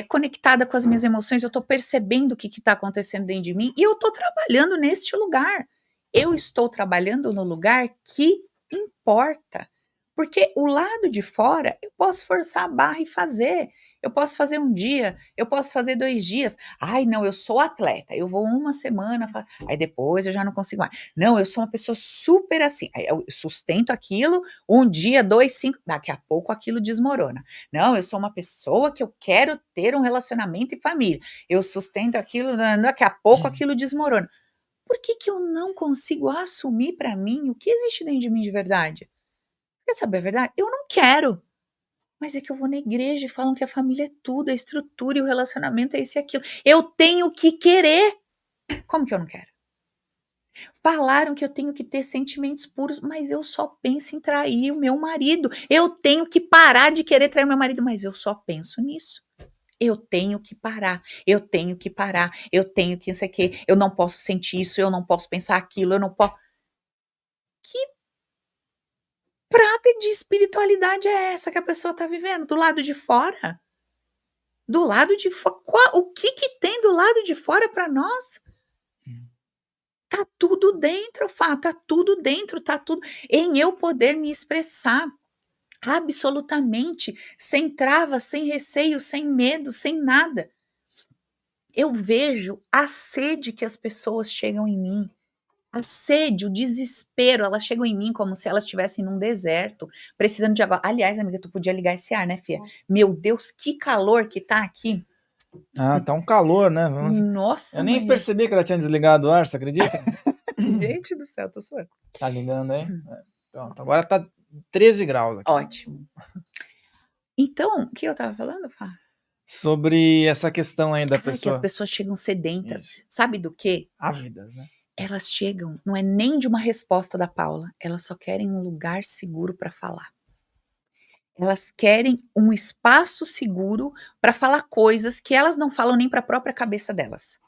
conectada com as minhas emoções, eu tô percebendo o que que tá acontecendo dentro de mim e eu tô trabalhando neste lugar. Eu estou trabalhando no lugar que importa, porque o lado de fora eu posso forçar a barra e fazer. Eu posso fazer um dia, eu posso fazer 2 dias. "Ai, não, eu sou atleta, eu vou uma semana, aí depois eu já não consigo mais. Não, eu sou uma pessoa super assim", aí eu sustento aquilo, um dia, 2, 5, daqui a pouco aquilo desmorona. "Não, eu sou uma pessoa que eu quero ter um relacionamento e família", eu sustento aquilo, daqui a pouco aquilo desmorona. Por que que eu não consigo assumir para mim o que existe dentro de mim de verdade? Quer saber a verdade? Eu não quero. Mas é que eu vou na igreja e falam que a família é tudo, a estrutura e o relacionamento é isso e aquilo. Eu tenho que querer. Como que eu não quero? Falaram que eu tenho que ter sentimentos puros, mas eu só penso em trair o meu marido. Eu tenho que parar de querer trair o meu marido, mas eu só penso nisso. Eu tenho que parar, eu tenho que parar, eu tenho que não sei o quê, eu não posso sentir isso, eu não posso pensar aquilo, eu não posso. Que praga de espiritualidade é essa que a pessoa está vivendo? Do lado de fora? Do lado de fora? O que que tem do lado de fora para nós? Tá tudo dentro, Fá, tá tudo dentro, tá tudo em eu poder me expressar absolutamente, sem trava, sem receio, sem medo, sem nada. Eu vejo a sede que as pessoas chegam em mim, a sede, o desespero, elas chegam em mim como se elas estivessem num deserto, precisando de água. Aliás, amiga, tu podia ligar esse ar, né, fia? Meu Deus, que calor que tá aqui. Ah, tá um calor, né? Nossa, Eu nem mãe. percebi que ela tinha desligado o ar, você acredita? Gente do céu, tô suando. Tá ligando aí? Pronto, agora tá 13 graus aqui. Ótimo. Então, o que eu tava falando, Fá? Sobre essa questão aí da Que as pessoa. pessoas chegam sedentas. Isso. Sabe do quê? Ávidas, né? Elas chegam, não é nem de uma resposta da Paula, elas só querem um lugar seguro para falar. Elas querem um espaço seguro para falar coisas que elas não falam nem para a própria cabeça delas.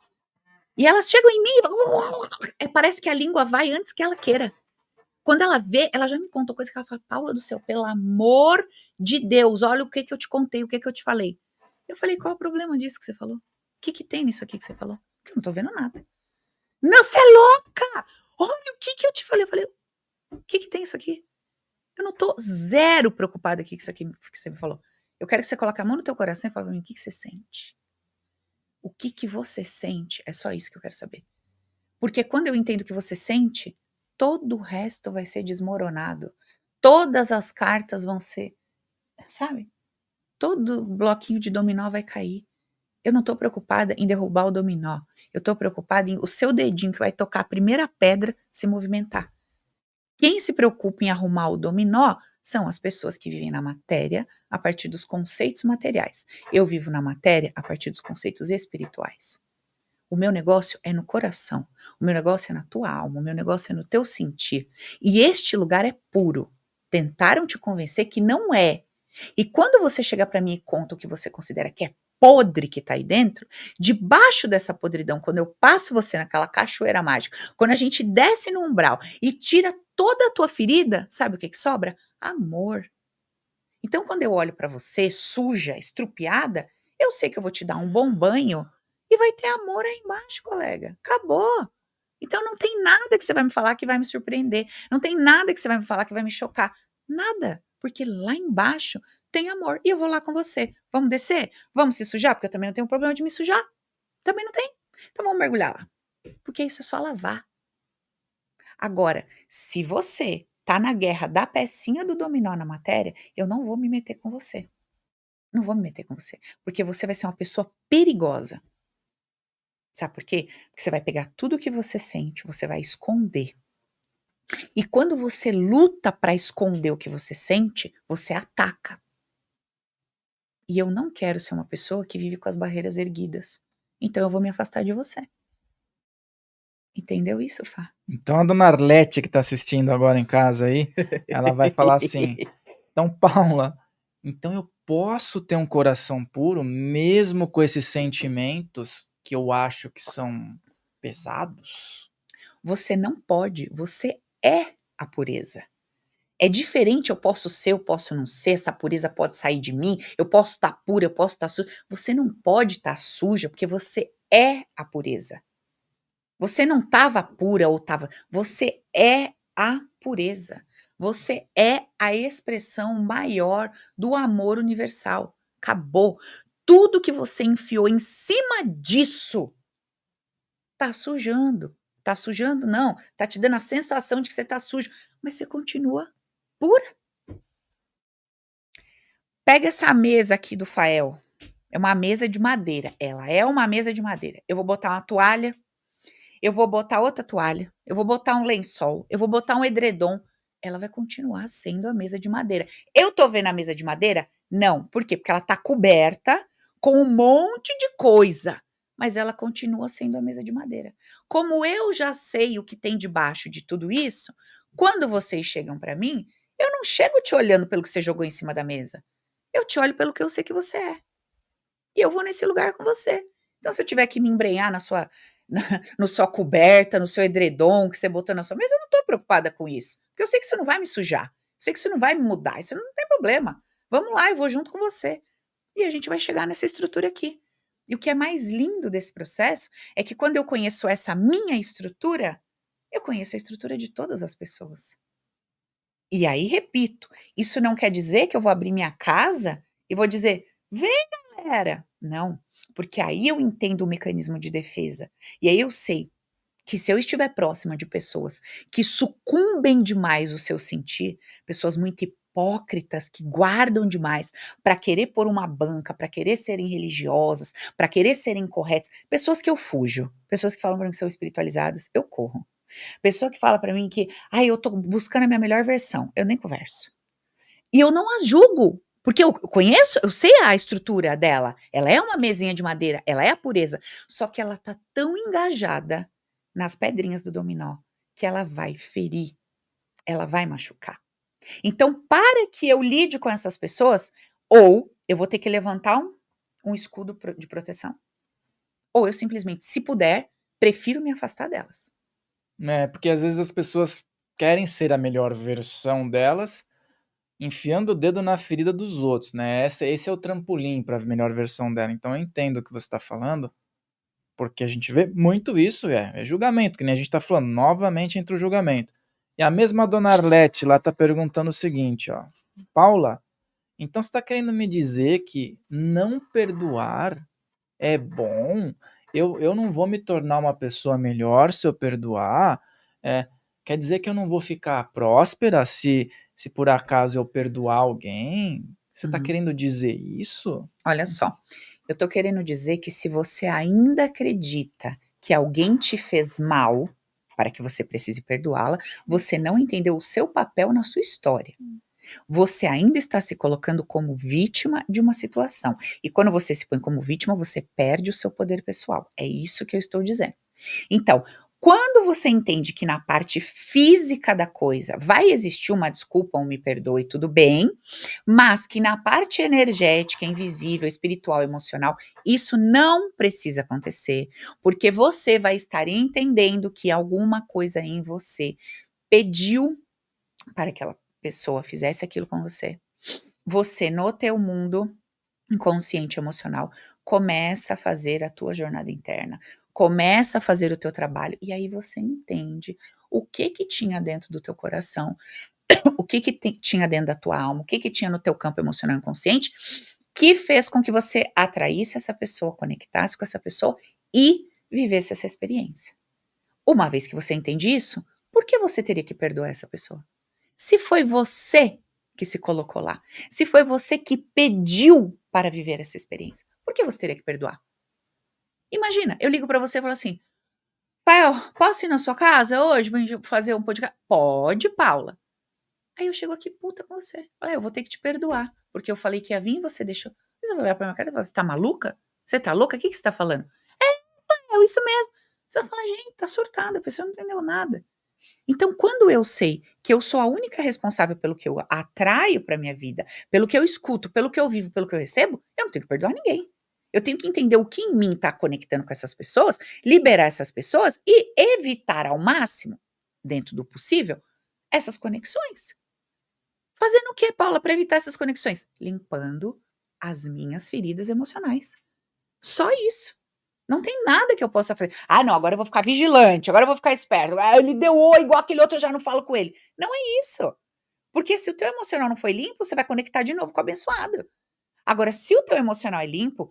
E elas chegam em mim e parece que a língua vai antes que ela queira. Quando ela vê, ela já me contou coisa que ela fala, Paula do céu, pelo amor de Deus, olha o que eu te contei, o que eu te falei. Eu falei, qual é o problema disso que você falou? O que que tem nisso aqui que você falou? Que eu não tô vendo nada. Não, você é louca! Olha o que eu te falei. Eu falei, o que que tem isso aqui? Eu não tô zero preocupada aqui com isso aqui que você me falou. Eu quero que você coloque a mão no teu coração e fale pra mim, o que que você sente? O que que você sente? É só isso que eu quero saber. Porque quando eu entendo o que você sente, todo o resto vai ser desmoronado. Todas as cartas vão ser, sabe? Todo bloquinho de dominó vai cair. Eu não tô preocupada em derrubar o dominó. Eu tô preocupada em o seu dedinho que vai tocar a primeira pedra se movimentar. Quem se preocupa em arrumar o dominó são as pessoas que vivem na matéria a partir dos conceitos materiais. Eu vivo na matéria a partir dos conceitos espirituais. O meu negócio é no coração, o meu negócio é na tua alma, o meu negócio é no teu sentir. E este lugar é puro. Tentaram te convencer que não é. E quando você chega para mim e conta o que você considera que é podre que tá aí dentro, debaixo dessa podridão, quando eu passo você naquela cachoeira mágica, quando a gente desce no umbral e tira toda a tua ferida, sabe o que que sobra? Amor. Então, quando eu olho para você suja, estrupiada, eu sei que eu vou te dar um bom banho e vai ter amor aí embaixo, colega. Acabou. Então, não tem nada que você vai me falar que vai me surpreender. Não tem nada que você vai me falar que vai me chocar. Nada. Porque lá embaixo tem amor. E eu vou lá com você. Vamos descer? Vamos se sujar? Porque eu também não tenho problema de me sujar. Também não tem. Então, vamos mergulhar lá. Porque isso é só lavar. Agora, se você tá na guerra da pecinha do dominó na matéria, eu não vou me meter com você. Não vou me meter com você, porque você vai ser uma pessoa perigosa. Sabe por quê? Porque você vai pegar tudo que você sente, você vai esconder. E quando você luta para esconder o que você sente, você ataca. E eu não quero ser uma pessoa que vive com as barreiras erguidas. Então eu vou me afastar de você. Entendeu isso, Fá? Então a dona Arlete que tá assistindo agora em casa aí, ela vai falar assim: então, Paula, então eu posso ter um coração puro mesmo com esses sentimentos que eu acho que são pesados? Você não pode, você é a pureza. É diferente, eu posso ser, eu posso não ser, essa pureza pode sair de mim, eu posso estar pura, eu posso estar suja. Você não pode estar suja, porque você é a pureza. Você não estava pura ou estava. Você é a pureza. Você é a expressão maior do amor universal. Acabou. Tudo que você enfiou em cima disso tá sujando. Tá sujando, não. Tá te dando a sensação de que você tá sujo. Mas você continua pura. Pega essa mesa aqui do Fael. É uma mesa de madeira. Ela é uma mesa de madeira. Eu vou botar uma toalha. Eu vou botar outra toalha, eu vou botar um lençol, eu vou botar um edredom. Ela vai continuar sendo a mesa de madeira. Eu tô vendo a mesa de madeira? Não. Por quê? Porque ela tá coberta com um monte de coisa. mas ela continua sendo a mesa de madeira. Como eu já sei o que tem debaixo de tudo isso, quando vocês chegam para mim, eu não chego te olhando pelo que você jogou em cima da mesa. Eu te olho pelo que eu sei que você é. E eu vou nesse lugar com você. Então, se eu tiver que me embrenhar no sua coberta, no seu edredom que você botou na sua mesa, eu não estou preocupada com isso. Porque eu sei que isso não vai me sujar. Eu sei que isso não vai me mudar. Isso não tem problema. Vamos lá, eu vou junto com você. E a gente vai chegar nessa estrutura aqui. E o que é mais lindo desse processo é que quando eu conheço essa minha estrutura, eu conheço a estrutura de todas as pessoas. E aí, repito, isso não quer dizer que eu vou abrir minha casa e vou dizer: vem, galera. Não, porque aí eu entendo o mecanismo de defesa. E aí eu sei que se eu estiver próxima de pessoas que sucumbem demais o seu sentir, pessoas muito hipócritas que guardam demais para querer pôr uma banca, para querer serem religiosas, para querer serem corretas, pessoas que eu fujo, pessoas que falam para mim que são espiritualizadas, eu corro. Pessoa que fala para mim que, eu tô buscando a minha melhor versão, eu nem converso. E eu não as julgo, porque eu conheço, eu sei a estrutura dela. Ela é uma mesinha de madeira, ela é a pureza. Só que ela tá tão engajada nas pedrinhas do dominó que ela vai ferir, ela vai machucar. Então, para que eu lide com essas pessoas, ou eu vou ter que levantar um escudo de proteção, ou eu simplesmente, se puder, prefiro me afastar delas. Porque às vezes as pessoas querem ser a melhor versão delas, enfiando o dedo na ferida dos outros, né? Esse é o trampolim para a melhor versão dela. Então eu entendo o que você está falando, porque a gente vê muito isso, é julgamento, que nem a gente está falando, novamente entra o julgamento. E a mesma dona Arlete lá está perguntando o seguinte, ó, Paula, então você está querendo me dizer que não perdoar é bom? Eu não vou me tornar uma pessoa melhor se eu perdoar? É, quer dizer que eu não vou ficar próspera se por acaso eu perdoar alguém? Você está querendo dizer isso? Olha só, eu tô querendo dizer que se você ainda acredita que alguém te fez mal para que você precise perdoá-la, você não entendeu o seu papel na sua história. Você ainda está se colocando como vítima de uma situação. E quando você se põe como vítima, você perde o seu poder pessoal. É isso que eu estou dizendo. Então, quando você entende que na parte física da coisa vai existir uma desculpa, um me perdoe, tudo bem, mas que na parte energética, invisível, espiritual, emocional, isso não precisa acontecer, porque você vai estar entendendo que alguma coisa em você pediu para que aquela pessoa fizesse aquilo com você. Você, no teu mundo inconsciente emocional, começa a fazer a tua jornada interna, começa a fazer o teu trabalho, e aí você entende o que tinha dentro do teu coração, o que tinha dentro da tua alma, o que tinha no teu campo emocional inconsciente, que fez com que você atraísse essa pessoa, conectasse com essa pessoa e vivesse essa experiência. Uma vez que você entende isso, por que você teria que perdoar essa pessoa? Se foi você que se colocou lá, se foi você que pediu para viver essa experiência, por que você teria que perdoar? Imagina, eu ligo para você e falo assim: Pael, posso ir na sua casa hoje pra gente fazer um podcast? Pode, Paula. Aí eu chego aqui puta com você. Olha, eu vou ter que te perdoar, porque eu falei que ia vir e você deixou. Você vai olhar pra minha cara e falar: você tá maluca? Você tá louca? O que você tá falando? É isso mesmo. Você vai falar: gente, tá surtada, a pessoa não entendeu nada. Então, quando eu sei que eu sou a única responsável pelo que eu atraio para minha vida, pelo que eu escuto, pelo que eu vivo, pelo que eu recebo, eu não tenho que perdoar ninguém. Eu tenho que entender o que em mim está conectando com essas pessoas, liberar essas pessoas e evitar ao máximo, dentro do possível, essas conexões. Fazendo o que, Paula, para evitar essas conexões? Limpando as minhas feridas emocionais. Só isso. Não tem nada que eu possa fazer. Ah, não, agora eu vou ficar vigilante, agora eu vou ficar esperto. Ah, ele deu oi igual aquele outro, eu já não falo com ele. Não é isso. Porque se o teu emocional não foi limpo, você vai conectar de novo com o abençoado. Agora, se o teu emocional é limpo,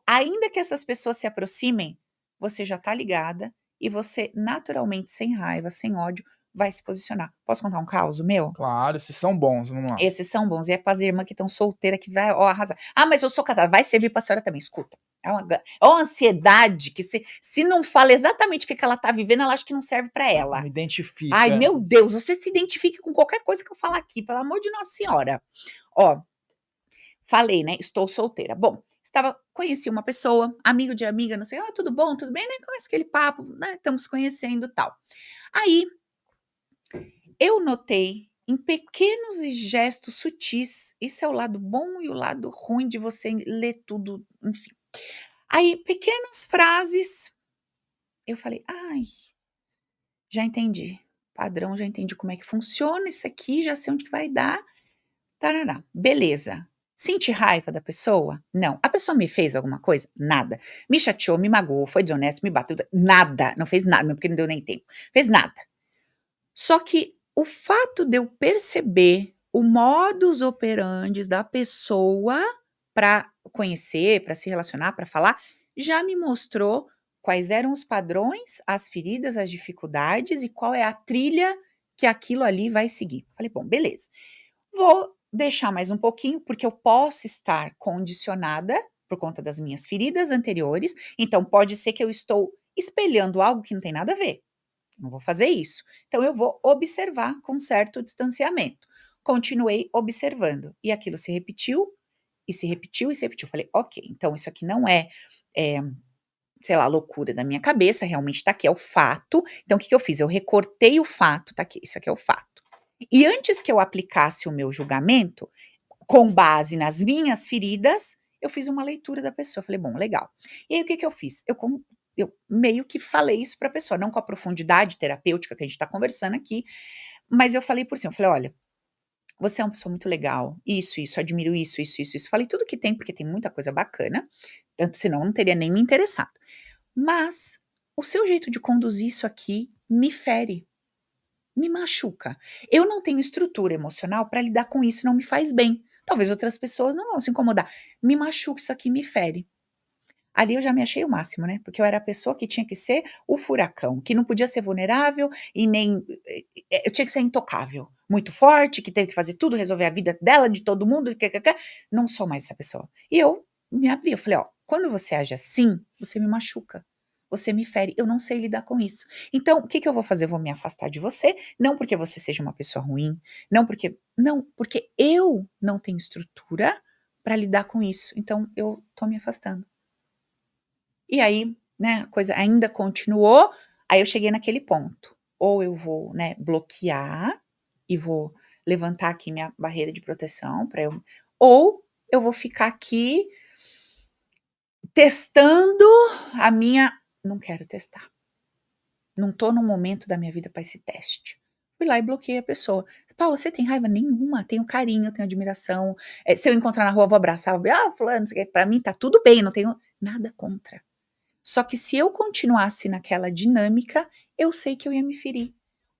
ainda que essas pessoas se aproximem, você já tá ligada e você naturalmente, sem raiva, sem ódio, vai se posicionar. Posso contar um caos meu? Claro, esses são bons, vamos lá. Esses são bons. E é para as irmãs que estão solteiras que vai, ó, arrasar. Ah, mas eu sou casada. Vai servir para a senhora também. Escuta. É uma ansiedade que se não fala exatamente o que ela tá vivendo, ela acha que não serve para ela. Me identifica. Ai, meu Deus, você se identifique com qualquer coisa que eu falar aqui, pelo amor de Nossa Senhora. Ó, falei, né? Estou solteira. Bom, conheci uma pessoa, amigo de amiga, não sei, tudo bom, tudo bem, né? Começa aquele papo, né? Estamos conhecendo tal. Aí eu notei em pequenos e gestos sutis, isso é o lado bom e o lado ruim de você ler tudo, enfim. Aí, pequenas frases, eu falei: "Ai, já entendi, padrão, já entendi como é que funciona isso aqui, já sei onde que vai dar, tarará". Beleza. Senti raiva da pessoa? Não. A pessoa me fez alguma coisa? Nada. Me chateou, me magoou, foi desonesto, me bateu, nada, não fez nada, porque não deu nem tempo, fez nada. Só que o fato de eu perceber o modus operandi da pessoa para conhecer, para se relacionar, para falar, já me mostrou quais eram os padrões, as feridas, as dificuldades e qual é a trilha que aquilo ali vai seguir. Falei: "Bom, beleza. Vou deixar mais um pouquinho, porque eu posso estar condicionada por conta das minhas feridas anteriores, então pode ser que eu estou espelhando algo que não tem nada a ver. Não vou fazer isso. Então eu vou observar com certo distanciamento". Continuei observando e aquilo se repetiu, e se repetiu, e se repetiu. Falei: "Ok, então isso aqui não é, eh, sei lá, loucura da minha cabeça, realmente tá aqui, é o fato". Então o que que eu fiz? Eu recortei o fato, tá aqui, isso aqui é o fato. E antes que eu aplicasse o meu julgamento, com base nas minhas feridas, eu fiz uma leitura da pessoa, falei: "Bom, legal". E aí o que que eu fiz? Eu meio que falei isso para a pessoa, não com a profundidade terapêutica que a gente está conversando aqui, mas eu falei por cima, eu falei: "Olha, você é uma pessoa muito legal, isso, admiro isso". Falei tudo que tem, porque tem muita coisa bacana, tanto senão eu não teria nem me interessado. Mas o seu jeito de conduzir isso aqui me fere, me machuca. Eu não tenho estrutura emocional para lidar com isso, não me faz bem. Talvez outras pessoas não vão se incomodar. Me machuca, isso aqui me fere". Ali eu já me achei o máximo, né, porque eu era a pessoa que tinha que ser o furacão, que não podia ser vulnerável e nem eu tinha que ser intocável, muito forte, que teve que fazer tudo, resolver a vida dela, de todo mundo, e quê. Não sou mais essa pessoa. E eu me abri, eu falei: "Ó, quando você age assim, você me machuca, você me fere, eu não sei lidar com isso. Então, o que que eu vou fazer? Eu vou me afastar de você, não porque você seja uma pessoa ruim, não, porque eu não tenho estrutura para lidar com isso, então eu tô me afastando". E aí, né, a coisa ainda continuou, aí eu cheguei naquele ponto, ou eu vou, né, bloquear e vou levantar aqui minha barreira de proteção para eu, ou eu vou ficar aqui testando a minha, não quero testar, não tô no momento da minha vida para esse teste. Fui lá e bloqueei a pessoa. "Paula, você tem raiva?". "Nenhuma, tenho carinho, tenho admiração, se eu encontrar na rua, eu vou abraçar, vou, fulano, não sei o quê, pra mim tá tudo bem, não tenho nada contra". Só que se eu continuasse naquela dinâmica, eu sei que eu ia me ferir.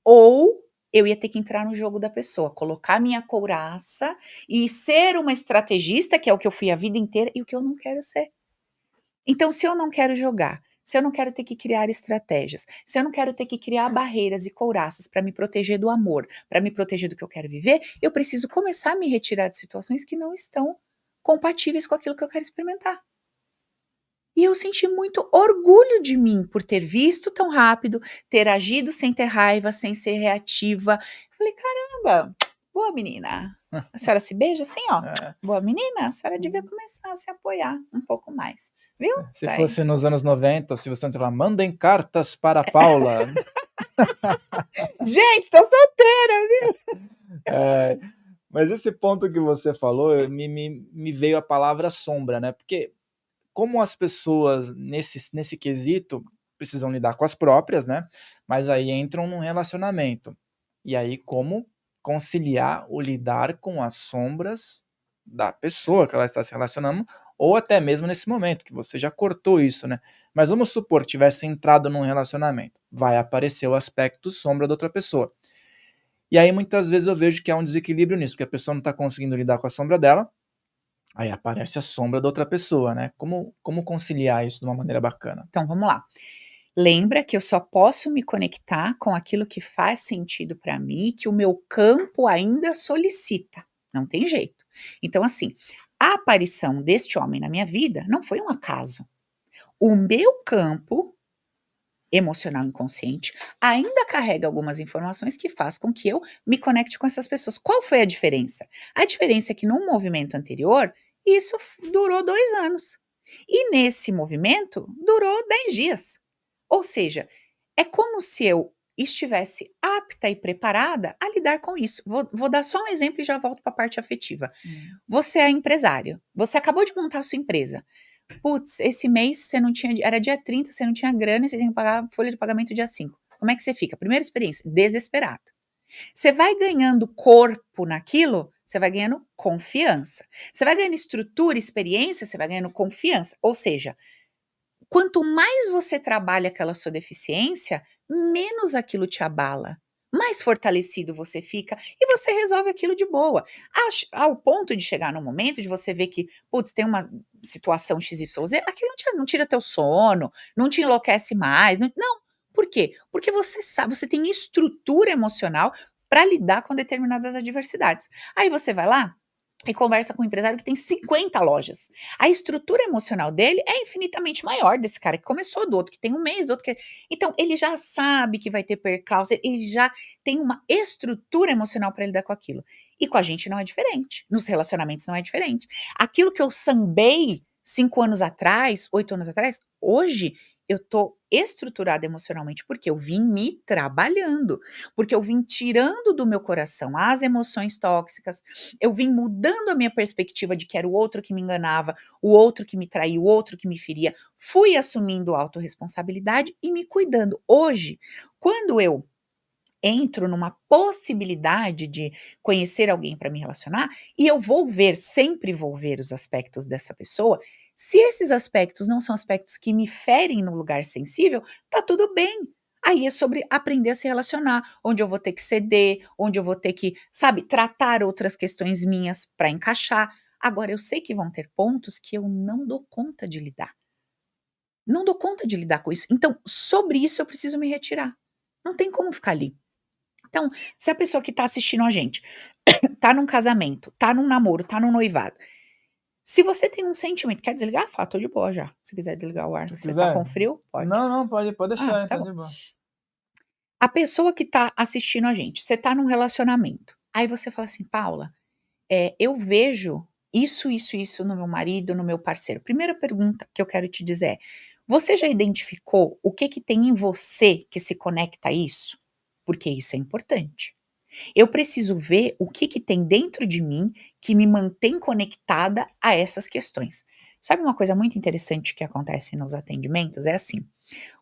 Ou eu ia ter que entrar no jogo da pessoa, colocar minha couraça e ser uma estrategista, que é o que eu fui a vida inteira, e o que eu não quero ser. Então, se eu não quero jogar, se eu não quero ter que criar estratégias, se eu não quero ter que criar barreiras e couraças para me proteger do amor, para me proteger do que eu quero viver, eu preciso começar a me retirar de situações que não estão compatíveis com aquilo que eu quero experimentar. E eu senti muito orgulho de mim por ter visto tão rápido, ter agido sem ter raiva, sem ser reativa. Falei: "Caramba, boa menina. A senhora se beija assim, ó, É, boa menina, a senhora devia começar a se apoiar um pouco mais, viu, se vai". fosse nos anos 90, o Silvio Santos falar: "Mandem cartas para Paula". Gente, tô solteira, viu. É, mas esse ponto que você falou, me veio a palavra sombra, né, porque como as pessoas nesse quesito precisam lidar com as próprias, né, mas aí entram num relacionamento. E aí como conciliar o lidar com as sombras da pessoa que ela está se relacionando, ou até mesmo nesse momento que você já cortou isso, né. Mas vamos supor, tivesse entrado num relacionamento, vai aparecer o aspecto sombra da outra pessoa. E aí muitas vezes eu vejo que há um desequilíbrio nisso, porque a pessoa não está conseguindo lidar com a sombra dela, aí aparece a sombra da outra pessoa, né. Como conciliar isso de uma maneira bacana? Então vamos lá. Lembra que eu só posso me conectar com aquilo que faz sentido para mim, que o meu campo ainda solicita, não tem jeito. Então assim, a aparição deste homem na minha vida não foi um acaso. O meu campo emocional inconsciente ainda carrega algumas informações que faz com que eu me conecte com essas pessoas. Qual foi a diferença? A diferença é que num movimento anterior, isso durou 2 anos. E nesse movimento durou 10 dias. Ou seja, é como se eu estivesse apta e preparada a lidar com isso. Vou dar só um exemplo e já volto para a parte afetiva. Hum. Você é empresário, você acabou de montar a sua empresa. Putz, esse mês você não tinha, era dia 30, você não tinha grana, você tinha que pagar a folha de pagamento dia 5. Como é que você fica? Primeira experiência, desesperado. Você vai ganhando corpo naquilo, você vai ganhando confiança. Você vai ganhando estrutura, experiência, você vai ganhando confiança. Ou seja, quanto mais você trabalha aquela sua deficiência, menos aquilo te abala. Mais fortalecido você fica e você resolve aquilo de boa. Ao ponto de chegar no momento de você ver que, putz, tem uma situação XYZ, aquilo não tira teu sono, não te enlouquece mais. Não. Por quê? Porque você sabe, você tem estrutura emocional para lidar com determinadas adversidades. Aí você vai lá e conversa com um empresário que tem 50 lojas. A estrutura emocional dele é infinitamente maior desse cara que começou, do outro que tem um mês, do outro que. Então, ele já sabe que vai ter percalço, ele já tem uma estrutura emocional para lidar com aquilo. E com a gente não é diferente. Nos relacionamentos não é diferente. Aquilo que eu sambei 5 anos atrás, 8 anos atrás, hoje eu tô estruturada emocionalmente porque eu vim me trabalhando, porque eu vim tirando do meu coração as emoções tóxicas, eu vim mudando a minha perspectiva de que era o outro que me enganava, o outro que me traía, o outro que me feria. Fui assumindo autorresponsabilidade e me cuidando. Hoje, quando eu entro numa possibilidade de conhecer alguém para me relacionar, e eu vou ver, sempre vou ver os aspectos dessa pessoa. Se esses aspectos não são aspectos que me ferem no lugar sensível, tá tudo bem. Aí é sobre aprender a se relacionar, onde eu vou ter que ceder, onde eu vou ter que, sabe, tratar outras questões minhas para encaixar. Agora, eu sei que vão ter pontos que eu não dou conta de lidar. Não dou conta de lidar com isso. Então, sobre isso eu preciso me retirar. Não tem como ficar ali. Então, se a pessoa que está assistindo a gente tá num casamento, tá num namoro, tá num noivado, se você tem um sentimento, quer desligar? Fala, tô de boa já. Se quiser desligar o ar, Se você tá quiser? com frio? Pode. Não, não, pode Ah, deixar, tá tá bom. de boa. A pessoa que tá assistindo a gente, você tá num relacionamento. Aí você fala assim, Paula, eu vejo isso no meu marido, no meu parceiro. Primeira pergunta que eu quero te dizer é: você já identificou o que tem em você que se conecta a isso? Porque isso é importante. Eu preciso ver o que tem dentro de mim que me mantém conectada a essas questões. Sabe uma coisa muito interessante que acontece nos atendimentos? É assim,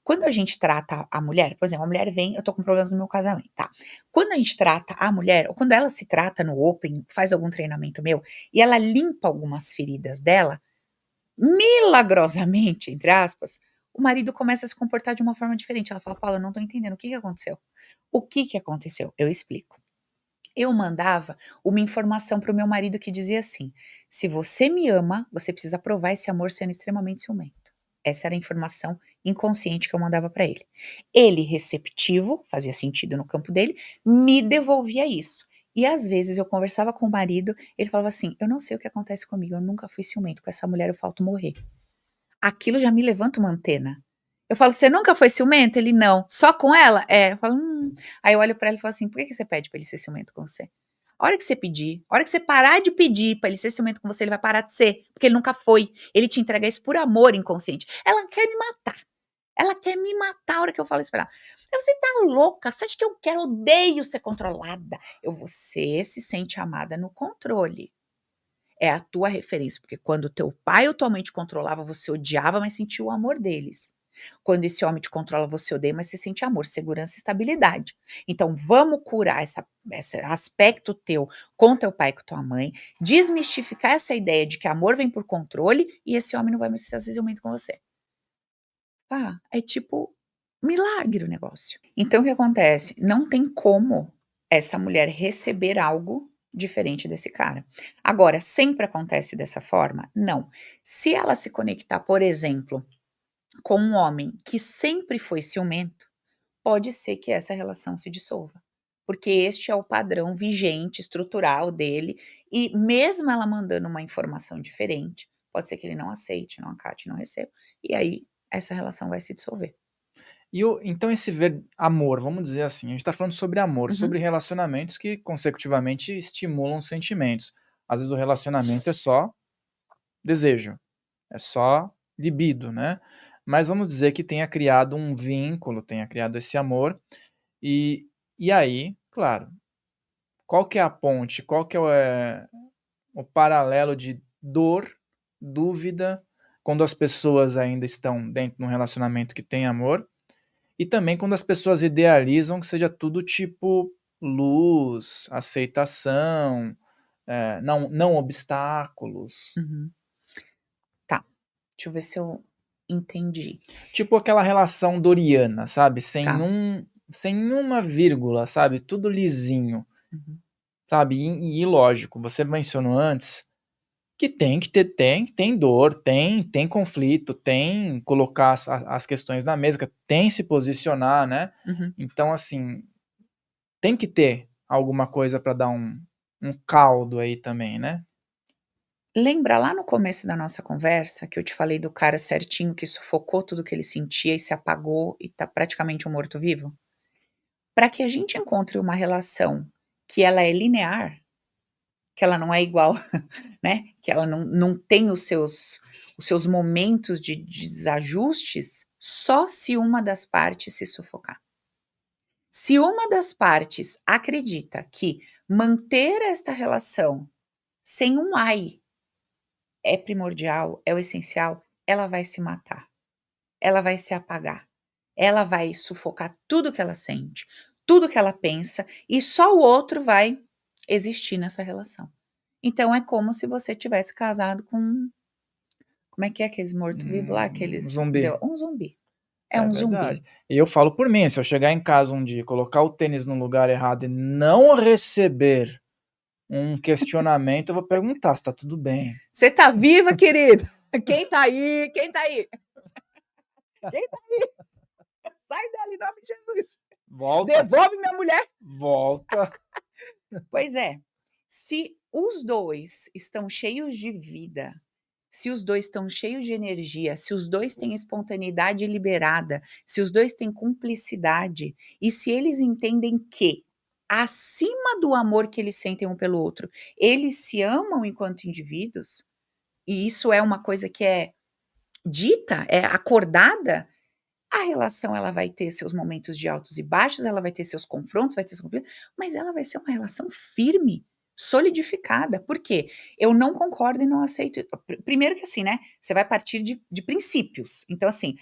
quando a gente trata a mulher, por exemplo, a mulher vem, eu tô com problemas no meu casamento, tá? Quando a gente trata a mulher, ou quando ela se trata no Open, faz algum treinamento meu, e ela limpa algumas feridas dela, milagrosamente, entre aspas, o marido começa a se comportar de uma forma diferente. Ela fala, Paula, eu não tô entendendo, o que aconteceu? O que aconteceu? Eu explico. Eu mandava uma informação para o meu marido que dizia assim: se você me ama, você precisa provar esse amor sendo extremamente ciumento. Essa era a informação inconsciente que eu mandava para ele. Ele, receptivo, fazia sentido no campo dele, me devolvia isso. E às vezes eu conversava com o marido, ele falava assim: eu não sei o que acontece comigo, eu nunca fui ciumento, com essa mulher eu falto morrer. Aquilo já me levanta uma antena. Eu falo: "Você nunca foi ciumento?" Ele: "Não." "Só com ela?" "É." Eu falo: Aí eu olho pra ela e falo assim: "Por que você pede pra ele ser ciumento com você? A hora que você pedir, a hora que você parar de pedir pra ele ser ciumento com você, ele vai parar de ser, porque ele nunca foi. Ele te entrega isso por amor inconsciente." Ela quer me matar. Ela quer me matar a hora que eu falo isso pra ela. "Você tá louca? Você acha que eu quero? Odeio ser controlada." Você se sente amada no controle. É a tua referência, porque quando teu pai ou tua mãe te controlava, você odiava, mas sentia o amor deles. Quando esse homem te controla, você odeia, mas você sente amor, segurança e estabilidade. Então, vamos curar esse aspecto teu com teu pai e com tua mãe, desmistificar essa ideia de que amor vem por controle e esse homem não vai mais ser ciumento com você. É tipo milagre o negócio. Então, o que acontece? Não tem como essa mulher receber algo diferente desse cara. Agora, sempre acontece dessa forma? Não. Se ela se conectar, por exemplo, com um homem que sempre foi ciumento, pode ser que essa relação se dissolva. Porque este é o padrão vigente, estrutural dele, e mesmo ela mandando uma informação diferente, pode ser que ele não aceite, não acate, não receba, e aí essa relação vai se dissolver. Então esse amor, vamos dizer assim, a gente está falando sobre amor, sobre Uhum. relacionamentos que consecutivamente estimulam sentimentos. Às vezes o relacionamento é só desejo, é só libido, né. Mas vamos dizer que tenha criado um vínculo, tenha criado esse amor, e e aí, claro, qual que é a ponte, qual que é o paralelo de dor, dúvida, quando as pessoas ainda estão dentro de um relacionamento que tem amor, e também quando as pessoas idealizam que seja tudo tipo luz, aceitação, não obstáculos. Uhum. Tá, deixa eu ver se eu entendi. Tipo aquela relação doriana, sabe, Tá. sem uma vírgula, sabe, tudo lisinho, Uhum. sabe. E lógico, você mencionou antes que tem que ter tem dor, tem conflito, tem colocar as questões na mesa, tem se posicionar, né. Uhum. Então assim, tem que ter alguma coisa para dar um caldo aí também, né. Lembra lá no começo da nossa conversa que eu te falei do cara certinho que sufocou tudo que ele sentia e se apagou e tá praticamente um morto-vivo? Para que a gente encontre uma relação que ela é linear, que ela não é igual, né, que ela não tem os seus momentos de desajustes, só se uma das partes se sufocar. Se uma das partes acredita que manter esta relação sem um "ai" é primordial, é o essencial, ela vai se matar, ela vai se apagar, ela vai sufocar tudo que ela sente, tudo que ela pensa e só o outro vai existir nessa relação. Então é como se você tivesse casado com, como é que é aqueles morto-vivo lá, aqueles Zumbi. um zumbi, é É um verdade. zumbi. E eu falo por mim, se eu chegar em casa um dia, colocar o tênis no lugar errado e não receber um questionamento, eu vou perguntar se tá tudo bem. "Você tá viva, querida? Quem tá aí? Quem tá aí? Quem tá aí? Sai dela em nome de Jesus. Volta, Devolve minha mulher". volta. Pois é, se os 2 estão cheios de vida, se os 2 estão cheios de energia, se os 2 têm espontaneidade liberada, se os 2 têm cumplicidade, e se eles entendem que, acima do amor que eles sentem um pelo outro, eles se amam enquanto indivíduos, e isso é uma coisa que é dita, é acordada, a relação ela vai ter seus momentos de altos e baixos, ela vai ter seus confrontos, vai ter seus conflitos, mas ela vai ser uma relação firme, solidificada. Por quê? Eu não concordo e não aceito. Primeiro que assim, né? Você vai partir de princípios. Então, assim,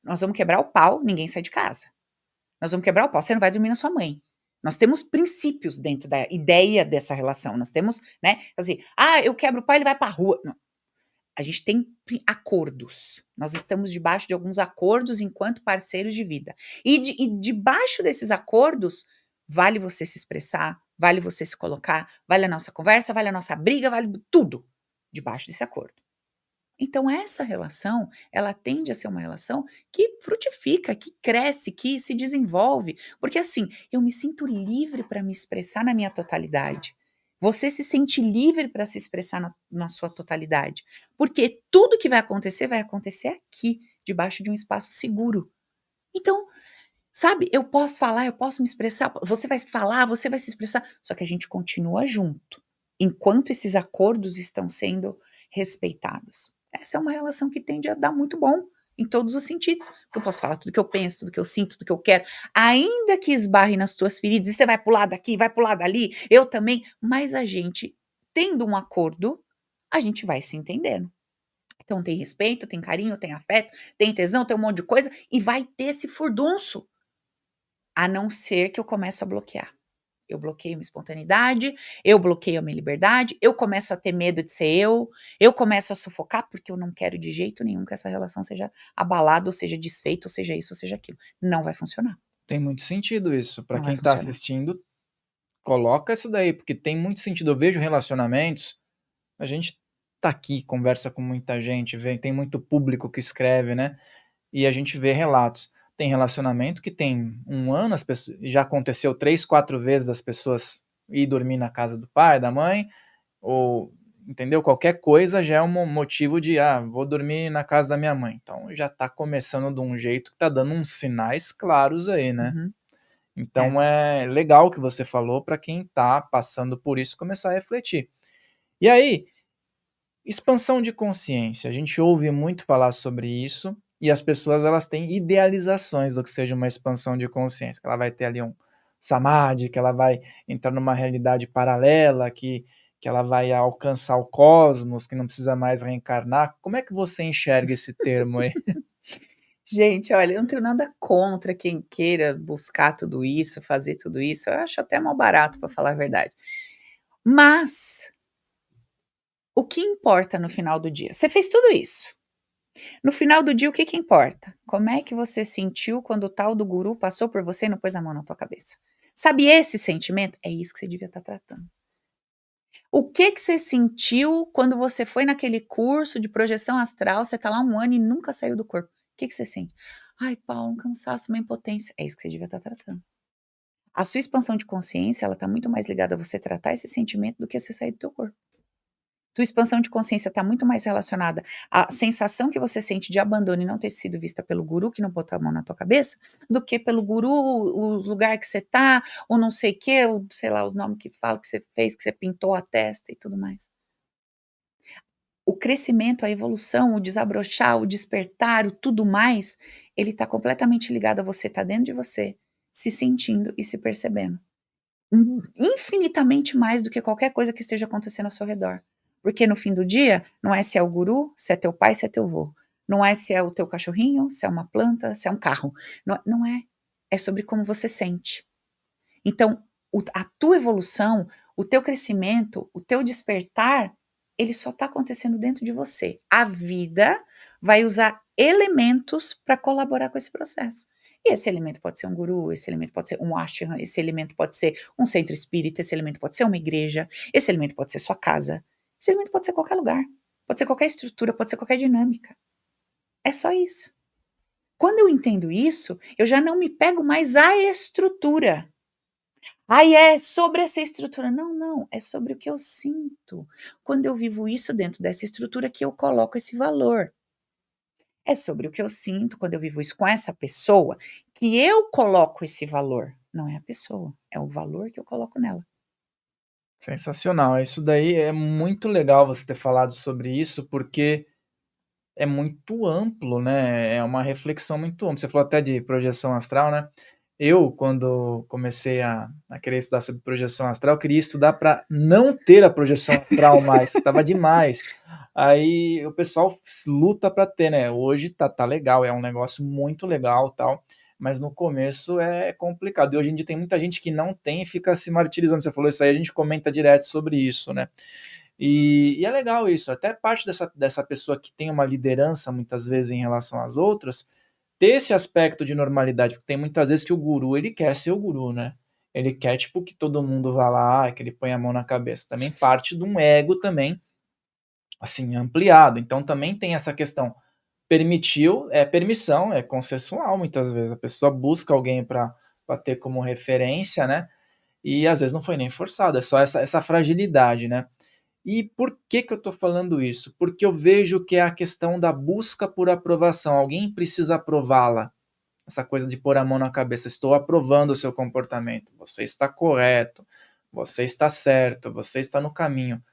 nós vamos quebrar o pau, ninguém sai de casa. Nós vamos quebrar o pau, você não vai dormir na sua mãe. Nós temos princípios dentro da ideia dessa relação. Nós temos, né? Assim, eu quebro o pau, ele vai pra rua. Não, a gente tem acordos. Nós estamos debaixo de alguns acordos enquanto parceiros de vida. E debaixo desses acordos, vale você se expressar, vale você se colocar, vale a nossa conversa, vale a nossa briga, vale tudo debaixo desse acordo. Então essa relação, ela tende a ser uma relação que frutifica, que cresce, que se desenvolve, porque assim, eu me sinto livre para me expressar na minha totalidade. Você se sente livre para se expressar na sua totalidade, porque tudo que vai acontecer aqui, debaixo de um espaço seguro. Então, sabe, eu posso falar, eu posso me expressar, você vai falar, você vai se expressar, só que a gente continua junto, enquanto esses acordos estão sendo respeitados. Essa é uma relação que tende a dar muito bom em todos os sentidos, porque eu posso falar tudo que eu penso, tudo que eu sinto, tudo que eu quero, ainda que esbarre nas tuas feridas, e você vai pular daqui, vai pular dali, eu também, mas a gente, tendo um acordo, a gente vai se entendendo. Então tem respeito, tem carinho, tem afeto, tem tesão, tem um monte de coisa, e vai ter esse furdunço, a não ser que eu comece a bloquear. Eu bloqueio minha espontaneidade, eu bloqueio a minha liberdade, eu começo a ter medo de ser eu começo a sufocar, porque eu não quero de jeito nenhum que essa relação seja abalada, ou seja desfeita, ou seja isso, ou seja aquilo. Não vai funcionar, Tem muito sentido isso. Para não vai quem tá funcionar. assistindo, coloca isso daí, porque tem muito sentido. Eu vejo relacionamentos, a gente tá aqui, conversa com muita gente, vê tem muito público que escreve, né, e a gente vê relatos. Tem relacionamento que tem 1 ano, as pessoas já aconteceu 3, 4 vezes das pessoas ir dormir na casa do pai, da mãe, ou entendeu? Qualquer coisa já é um motivo de: "Ah, vou dormir na casa da minha mãe". Então já tá começando de um jeito que tá dando uns sinais claros aí, né. Uhum, é. Então é legal o que você falou para quem tá passando por isso começar a refletir. E aí, Expansão de consciência, a gente ouve muito falar sobre isso, e as pessoas elas têm idealizações do que seja uma expansão de consciência, que ela vai ter ali um samadhi, que ela vai entrar numa realidade paralela, que ela vai alcançar o cosmos, que não precisa mais reencarnar. Como é que você enxerga esse termo aí? Gente, olha, eu não tenho nada contra quem queira buscar tudo isso, fazer tudo isso, eu acho até mal barato para falar a verdade. Mas, o que importa no final do dia? Você fez tudo isso. No final do dia, o que que importa? Como é que você sentiu quando o tal do guru passou por você e não pôs a mão na tua cabeça? Sabe esse sentimento? É isso que você devia estar tratando. O que que você sentiu quando você foi naquele curso de projeção astral, você tá lá 1 ano e nunca saiu do corpo? O que que você sente? "Ai, Paulo, um cansaço, uma impotência". É isso que você devia estar tratando. A sua expansão de consciência, ela tá muito mais ligada a você tratar esse sentimento do que você sair do teu corpo. Tua expansão de consciência está muito mais relacionada à sensação que você sente de abandono e não ter sido vista pelo guru que não botou a mão na tua cabeça, do que pelo guru, o lugar que você tá, ou não sei o quê, ou sei lá os nomes que fala que você fez, que você pintou a testa e tudo mais. O crescimento, a evolução, o desabrochar, o despertar, o tudo mais, ele está completamente ligado a você estar dentro de você, se sentindo e se percebendo. Infinitamente mais do que qualquer coisa que esteja acontecendo ao seu redor. Porque no fim do dia, não é se é o guru, se é teu pai, se é teu vô. Não é se é o teu cachorrinho, se é uma planta, se é um carro. Não é. É sobre como você sente. Então, a tua evolução, o teu crescimento, o teu despertar, ele só está acontecendo dentro de você. A vida vai usar elementos para colaborar com esse processo. E esse elemento pode ser um guru, esse elemento pode ser um ashram, esse elemento pode ser um centro espírita, esse elemento pode ser uma igreja, esse elemento pode ser sua casa, esse elemento pode ser qualquer lugar, pode ser qualquer estrutura, pode ser qualquer dinâmica. É só isso. Quando eu entendo isso, eu já não me pego mais à estrutura. Ai, é sobre essa estrutura. Não, não, é sobre o que eu sinto. Quando eu vivo isso dentro dessa estrutura que eu coloco esse valor. É sobre o que eu sinto quando eu vivo isso com essa pessoa, que eu coloco esse valor. Não é a pessoa, é o valor que eu coloco nela. Sensacional, isso daí é muito legal você ter falado sobre isso, porque é muito amplo, né, é uma reflexão muito ampla. Você falou até de projeção astral, né. Eu, quando comecei a querer estudar sobre projeção astral, eu queria estudar para não ter a projeção astral mais, que estava demais. Aí o pessoal luta para ter, né. Hoje tá legal, é um negócio muito legal, tal, mas no começo é complicado. E hoje em dia tem muita gente que não tem e fica se martirizando. Você falou isso aí, a gente comenta direto sobre isso, né. E é legal isso, até parte dessa pessoa que tem uma liderança muitas vezes em relação às outras, ter esse aspecto de normalidade, porque tem muitas vezes que o guru ele quer ser o guru, né. Ele quer tipo que todo mundo vá lá, que ele põe a mão na cabeça, também parte de um ego também, assim, ampliado, então também tem essa questão, permitiu, é permissão, é consensual muitas vezes, a pessoa busca alguém para ter como referência, né, e às vezes não foi nem forçado, é só essa fragilidade, né. E por que que eu estou falando isso? Porque eu vejo que é a questão da busca por aprovação, alguém precisa aprová-la. Essa coisa de pôr a mão na cabeça, estou aprovando o seu comportamento, você está correto, você está certo, você está no caminho.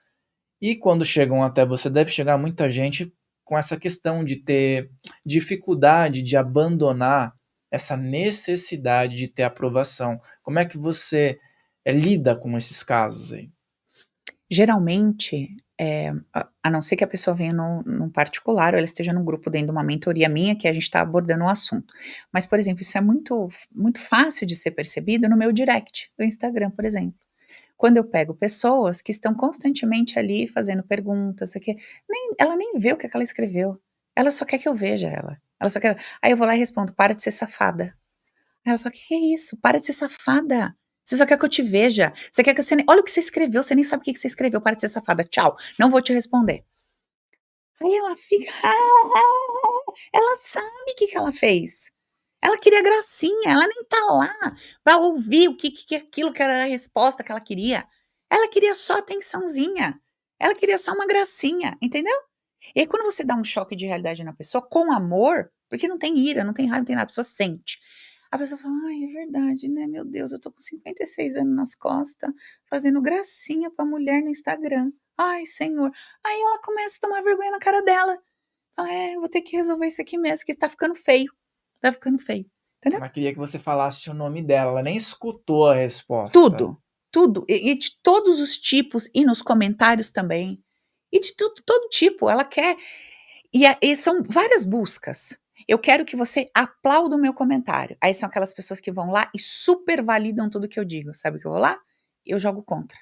E quando chegam até você, deve chegar muita gente com essa questão de ter dificuldade de abandonar essa necessidade de ter aprovação. Como é que você, lida com esses casos aí? Geralmente, a não ser que a pessoa venha num particular ou ela esteja num grupo dentro de uma mentoria minha que a gente está abordando o assunto. Mas, por exemplo, isso é muito fácil de ser percebido no meu direct do Instagram, por exemplo. Quando eu pego pessoas que estão constantemente ali fazendo perguntas, sei o quê, ela nem vê o que ela escreveu, ela só quer que eu veja ela. Ela só quer aí eu vou lá e respondo: "Para de ser safada". Aí ela fala: "Que é isso? Para de ser safada. Você só quer que eu te veja. Você quer que você nem olha o que você escreveu, você nem sabe o que que você escreveu. Para de ser safada. Tchau, não vou te responder". Aí ela fica: ela sabe o que que ela fez. Ela queria gracinha, ela nem tá lá pra ouvir o que aquilo que era a resposta que ela queria. Ela queria só atençãozinha. Ela queria só uma gracinha, entendeu? E aí quando você dá um choque de realidade na pessoa, com amor, porque não tem ira, não tem raiva, não tem nada, a pessoa sente. A pessoa fala: "Ai, é verdade, né, meu Deus, eu tô com 56 anos nas costas, fazendo gracinha pra mulher no Instagram". Ai, senhor. Aí ela começa a tomar vergonha na cara dela. Fala: vou ter que resolver isso aqui mesmo, que tá ficando feio. Tá ficando feio. Entendeu? Ela queria que você falasse o nome dela, ela nem escutou a resposta. Tudo, tudo. E de todos os tipos, e nos comentários também. E de tudo, todo tipo. Ela quer. E são várias buscas. Eu quero que você aplaude o meu comentário. Aí são aquelas pessoas que vão lá e super validam tudo que eu digo. Sabe o que eu vou lá? Eu jogo contra.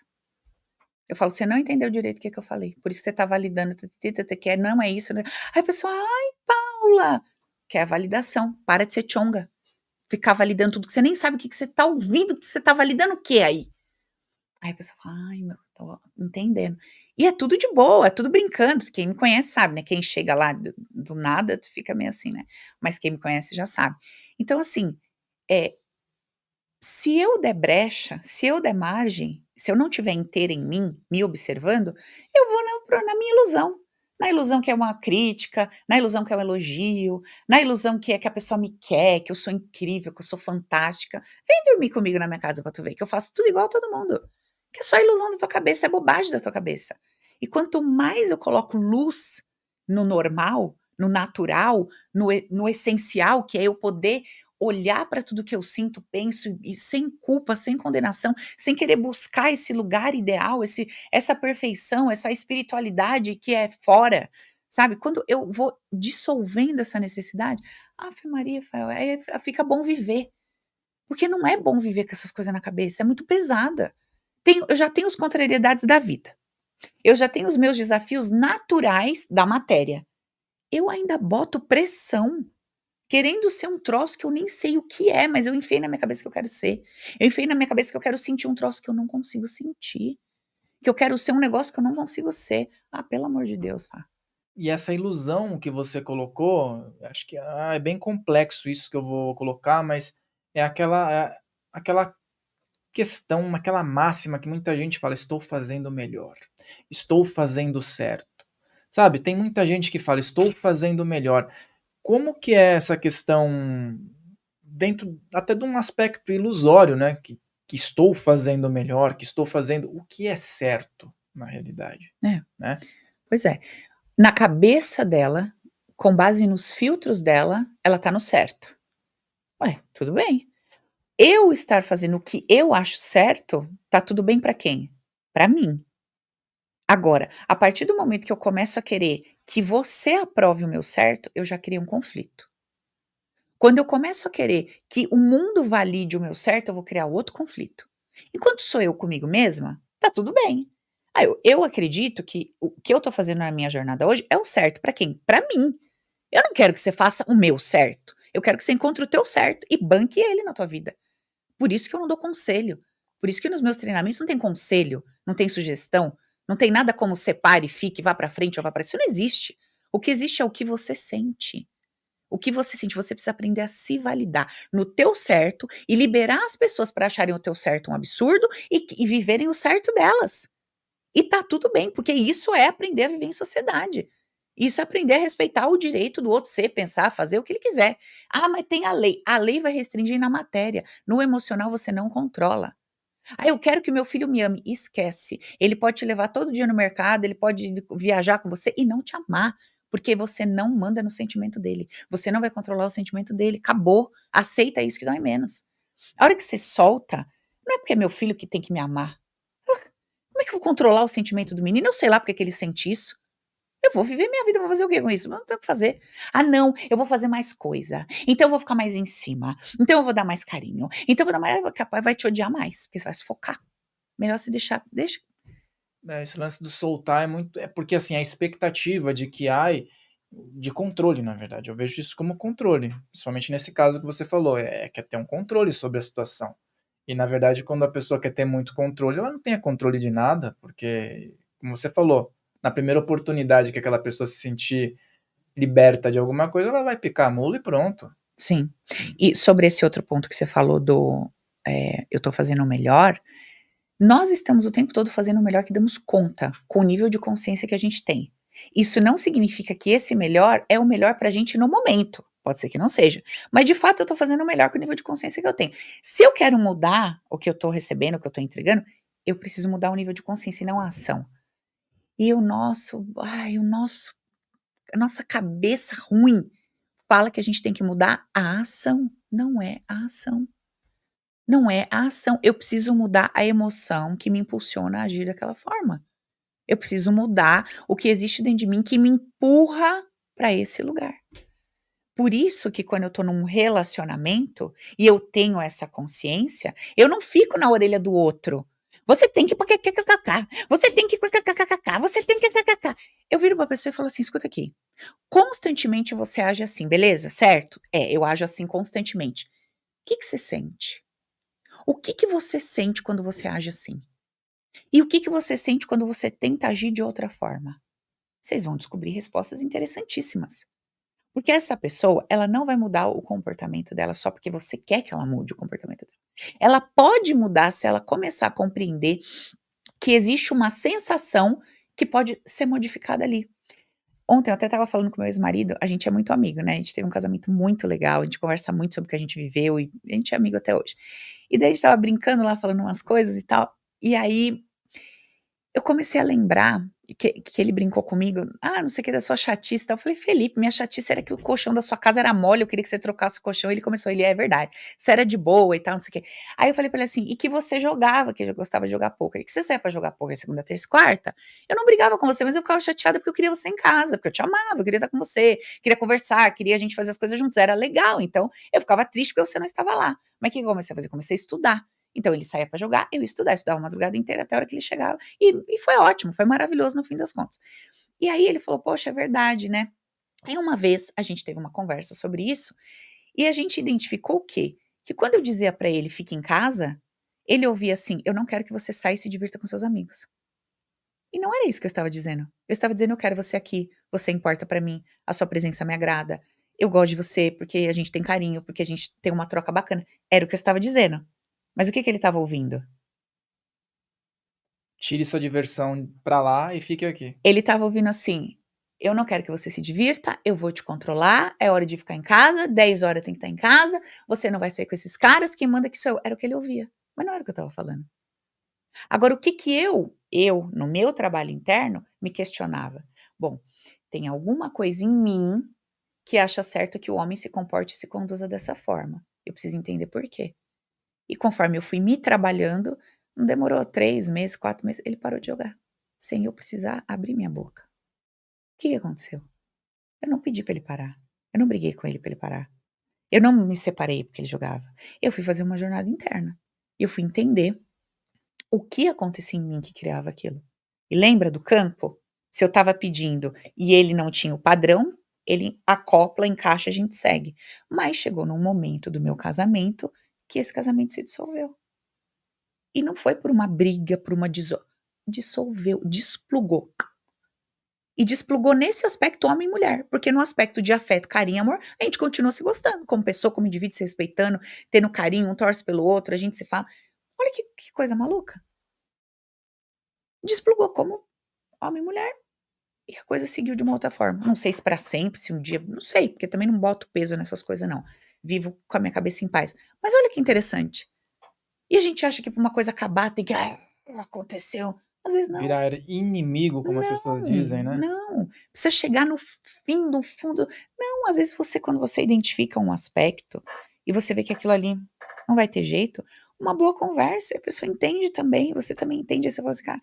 Eu falo: você não entendeu direito o que eu falei. Por isso que você tá validando. Que não é isso. Né? Aí a pessoa: ai, Paula. Quer a validação. Para de ser chonga. Ficar validando tudo que você nem sabe o que você tá ouvindo. Que você tá validando o que aí? Aí a pessoa fala: ai, meu, tô entendendo. E é tudo de boa, é tudo brincando. Quem me conhece sabe, né? Quem chega lá do nada fica meio assim, né? Mas quem me conhece já sabe. Então, assim, é, se eu der brecha, se eu der margem, se eu não tiver inteira em mim, me observando, eu vou na minha ilusão. Na ilusão que é uma crítica, na ilusão que é um elogio, na ilusão que é que a pessoa me quer, que eu sou incrível, que eu sou fantástica. Vem dormir comigo na minha casa pra tu ver, que eu faço tudo igual a todo mundo. Que é só ilusão da tua cabeça, é bobagem da tua cabeça. E quanto mais eu coloco luz no normal, no natural, no essencial, que é eu poder olhar para tudo que eu sinto, penso e sem culpa, sem condenação, sem querer buscar esse lugar ideal, essa perfeição, essa espiritualidade que é fora, sabe? Quando eu vou dissolvendo essa necessidade, Ave Maria, aí fica bom viver. Porque não é bom viver com essas coisas na cabeça, é muito pesada. Eu já tenho as contrariedades da vida. Eu já tenho os meus desafios naturais da matéria. Eu ainda boto pressão querendo ser um troço que eu nem sei o que é, mas eu enfiei na minha cabeça que eu quero ser. Eu enfiei na minha cabeça que eu quero sentir um troço que eu não consigo sentir. Que eu quero ser um negócio que eu não consigo ser. Ah, pelo amor de Deus, Fá. E essa ilusão que você colocou, acho que é bem complexo isso que eu vou colocar, mas aquela questão, aquela máxima que muita gente fala: estou fazendo melhor, estou fazendo certo. Sabe, tem muita gente que fala: estou fazendo melhor. Como que é essa questão dentro até de um aspecto ilusório, né? Que estou fazendo melhor, que estou fazendo o que é certo na realidade, É, né? pois é. Na cabeça dela, com base nos filtros dela, ela tá no certo. Ué, tudo bem. Eu estar fazendo o que eu acho certo, tá tudo bem pra quem? Pra mim. Agora, a partir do momento que eu começo a querer que você aprove o meu certo, eu já criei um conflito. Quando eu começo a querer que o mundo valide o meu certo, eu vou criar outro conflito. Enquanto sou eu comigo mesma, tá tudo bem. Eu acredito que o que eu tô fazendo na minha jornada hoje é o certo pra quem? Pra mim. Eu não quero que você faça o meu certo. Eu quero que você encontre o teu certo e banque ele na tua vida. Por isso que eu não dou conselho. Por isso que nos meus treinamentos não tem conselho, não tem sugestão, não tem nada como separe, fique, vá pra frente ou vá pra isso não existe. O que existe é o que você sente. O que você sente, você precisa aprender a se validar no teu certo e liberar as pessoas para acharem o teu certo um absurdo e viverem o certo delas. E tá tudo bem, porque isso é aprender a viver em sociedade. Isso é aprender a respeitar o direito do outro ser, pensar, fazer o que ele quiser. Ah, mas tem a lei. A lei vai restringir na matéria. No emocional você não controla. Ah, eu quero que meu filho me ame. Esquece. Ele pode te levar todo dia no mercado, ele pode viajar com você e não te amar, porque você não manda no sentimento dele. Você não vai controlar o sentimento dele. Acabou. Aceita isso que dói menos. A hora que você solta, não é porque é meu filho que tem que me amar. Como é que eu vou controlar o sentimento do menino? Eu sei lá porque que ele sente isso. Eu vou viver minha vida, vou fazer o quê com isso? Não tenho o que fazer. Ah, não, eu vou fazer mais coisa. Então eu vou ficar mais em cima. Então eu vou dar mais carinho. Então eu vou dar mais. Capaz vai te odiar mais, porque você vai se focar. Melhor você deixar. Deixa. Esse lance do soltar é muito. É porque assim, a expectativa de que ai, de controle, na verdade. Eu vejo isso como controle. Principalmente nesse caso que você falou. Quer ter um controle sobre a situação. E na verdade, quando a pessoa quer ter muito controle, ela não tem controle de nada, porque, como você falou, na primeira oportunidade que aquela pessoa se sentir liberta de alguma coisa, ela vai picar a mula e pronto. Sim. E sobre esse outro ponto que você falou eu tô fazendo o melhor, nós estamos o tempo todo fazendo o melhor que damos conta, com o nível de consciência que a gente tem. Isso não significa que esse melhor é o melhor pra gente no momento. Pode ser que não seja. Mas de fato eu tô fazendo o melhor com o nível de consciência que eu tenho. Se eu quero mudar o que eu tô recebendo, o que eu tô entregando, eu preciso mudar o nível de consciência e não a ação. E o nosso ai, o nosso a nossa cabeça ruim fala que a gente tem que mudar a ação, não é a ação. Não é a ação, eu preciso mudar a emoção que me impulsiona a agir daquela forma. Eu preciso mudar o que existe dentro de mim que me empurra para esse lugar. Por isso que quando eu tô num relacionamento e eu tenho essa consciência, eu não fico na orelha do outro. Você tem que você tem que você tem que Eu viro pra pessoa e falo assim: "Escuta aqui, constantemente você age assim, beleza? Certo? É, eu ajo assim constantemente. O que você sente? O que você sente quando você age assim? E o que você sente quando você tenta agir de outra forma?" Vocês vão descobrir respostas interessantíssimas. Porque essa pessoa, ela não vai mudar o comportamento dela só porque você quer que ela mude o comportamento dela. Ela pode mudar se ela começar a compreender que existe uma sensação que pode ser modificada ali. Ontem eu até estava falando com meu ex-marido, a gente é muito amigo, né, a gente teve um casamento muito legal, a gente conversa muito sobre o que a gente viveu e a gente é amigo até hoje. E daí a gente estava brincando lá, falando umas coisas e tal, e aí eu comecei a lembrar que ele brincou comigo: "Ah, não sei o que da sua chatice e tal", eu falei: "Felipe, minha chatice era que o colchão da sua casa era mole, eu queria que você trocasse o colchão", ele: "É verdade, você era de boa e tal, não sei o quê". Aí eu falei pra ele assim: "E que você jogava, que eu gostava de jogar pôquer, que você saía pra jogar pôquer segunda, terça e quarta, eu não brigava com você, mas eu ficava chateada porque eu queria você em casa, porque eu te amava, eu queria estar com você, queria conversar, queria a gente fazer as coisas juntos, era legal, então eu ficava triste porque você não estava lá". Mas o que que eu comecei a fazer? Comecei a estudar. Então ele saía pra jogar, eu ia estudar, estudava a madrugada inteira até a hora que ele chegava, e foi ótimo, foi maravilhoso no fim das contas. E aí ele falou: "Poxa, é verdade, né". Aí uma vez a gente teve uma conversa sobre isso, e a gente identificou o quê? Que quando eu dizia pra ele: "Fique em casa", ele ouvia assim: "Eu não quero que você saia e se divirta com seus amigos". E não era isso que eu estava dizendo. Eu estava dizendo: "Eu quero você aqui, você importa pra mim, a sua presença me agrada, eu gosto de você porque a gente tem carinho, porque a gente tem uma troca bacana". Era o que eu estava dizendo. Mas o que que ele estava ouvindo? Tire sua diversão pra lá e fique aqui. Ele estava ouvindo assim: "Eu não quero que você se divirta, eu vou te controlar, é hora de ficar em casa, 10 horas tem que estar em casa, você não vai sair com esses caras, quem manda aqui sou eu". Era o que ele ouvia, mas não era o que eu estava falando. Agora o que que eu, no meu trabalho interno, me questionava: "Bom, tem alguma coisa em mim que acha certo que o homem se comporte e se conduza dessa forma. Eu preciso entender por quê". E conforme eu fui me trabalhando, não demorou 3 meses, 4 meses, ele parou de jogar, sem eu precisar abrir minha boca. O que que aconteceu? Eu não pedi pra ele parar. Eu não briguei com ele pra ele parar. Eu não me separei porque ele jogava. Eu fui fazer uma jornada interna. Eu fui entender o que acontecia em mim que criava aquilo. E lembra do campo? Se eu estava pedindo e ele não tinha o padrão, ele acopla, encaixa, a gente segue. Mas chegou num momento do meu casamento que esse casamento se dissolveu. E não foi por uma briga, por uma dissolveu, desplugou. E desplugou nesse aspecto homem e mulher, porque no aspecto de afeto, carinho e amor, a gente continua se gostando, como pessoa, como indivíduo, se respeitando, tendo carinho, um torce pelo outro, a gente se fala. Olha que coisa maluca. Desplugou como homem e mulher e a coisa seguiu de uma outra forma. Não sei se para sempre, se um dia, não sei, porque também não boto peso nessas coisas não. Vivo com a minha cabeça em paz. Mas olha que interessante. E a gente acha que pra uma coisa acabar tem que aconteceu. Às vezes não. Virar inimigo, como as pessoas Não, dizem, né. não, precisa chegar no fim do fundo. Não, às vezes você quando você identifica um aspecto, e você vê que aquilo ali não vai ter jeito, uma boa conversa, a pessoa entende também, você também entende, aí você fala assim: "Cara,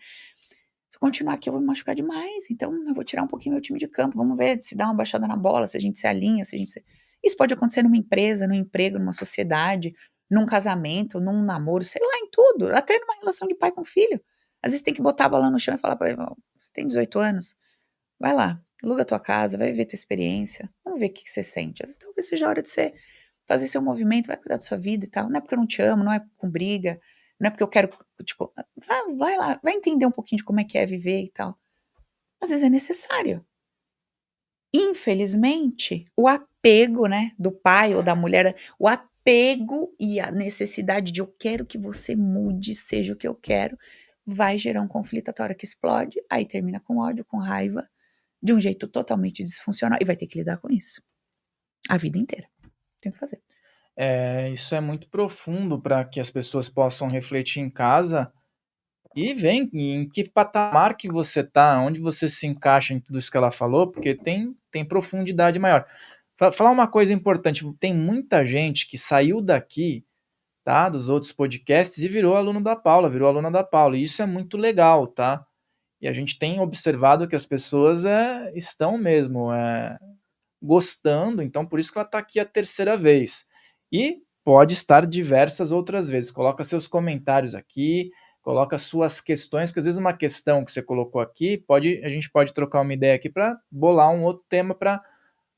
se eu continuar aqui eu vou me machucar demais, então eu vou tirar um pouquinho meu time de campo, vamos ver se dá uma baixada na bola, se a gente se alinha, se a gente se". Isso pode acontecer numa empresa, num emprego, numa sociedade, num casamento, num namoro, sei lá, em tudo, até numa relação de pai com filho. Às vezes tem que botar a bola no chão e falar pra ele: "Ó, você tem 18 anos, vai lá, aluga a tua casa, vai viver tua experiência, vamos ver o que que você sente. Talvez seja a hora de você fazer seu movimento, vai cuidar da sua vida e tal. Não é porque eu não te amo, não é com briga, não é porque eu quero te vai lá, vai entender um pouquinho de como é que é viver e tal". Às vezes é necessário. Infelizmente, o apego, né, do pai ou da mulher, o apego e a necessidade de "eu quero que você mude, seja o que eu quero", vai gerar um conflito até a hora que explode, aí termina com ódio, com raiva, de um jeito totalmente disfuncional e vai ter que lidar com isso, a vida inteira. Tem que fazer. Isso é muito profundo para que as pessoas possam refletir em casa, e vem em que patamar que você está, onde você se encaixa em tudo isso que ela falou, porque tem profundidade maior. Falar uma coisa importante, tem muita gente que saiu daqui, tá, dos outros podcasts e virou aluno da Paula, virou aluna da Paula, e isso é muito legal, tá? E a gente tem observado que as pessoas estão mesmo gostando, então por isso que ela está aqui a terceira vez. E pode estar diversas outras vezes. Coloca seus comentários aqui, coloca suas questões, porque às vezes uma questão que você colocou aqui, a gente pode trocar uma ideia aqui para bolar um outro tema para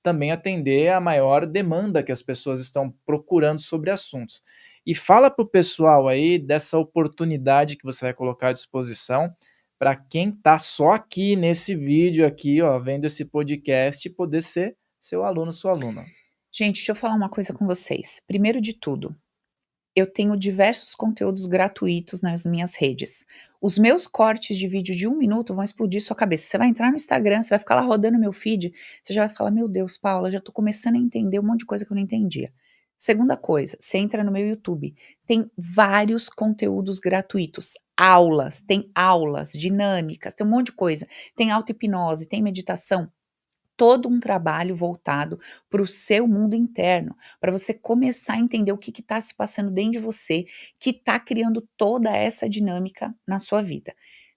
também atender a maior demanda que as pessoas estão procurando sobre assuntos. E fala para o pessoal aí dessa oportunidade que você vai colocar à disposição para quem está só aqui nesse vídeo aqui, ó, vendo esse podcast, poder ser seu aluno, sua aluna. Gente, deixa eu falar uma coisa com vocês. Primeiro de tudo, eu tenho diversos conteúdos gratuitos nas minhas redes. Os meus cortes de vídeo de 1 minuto vão explodir sua cabeça. Você vai entrar no Instagram, você vai ficar lá rodando meu feed, você já vai falar: meu Deus, Paula, já tô começando a entender um monte de coisa que eu não entendia. Segunda coisa, você entra no meu YouTube, tem vários conteúdos gratuitos, tem aulas dinâmicas, tem um monte de coisa. Tem auto-hipnose, tem meditação, todo um trabalho voltado para o seu mundo interno, para você começar a entender o que está se passando dentro de você, que está criando toda essa dinâmica na sua vida.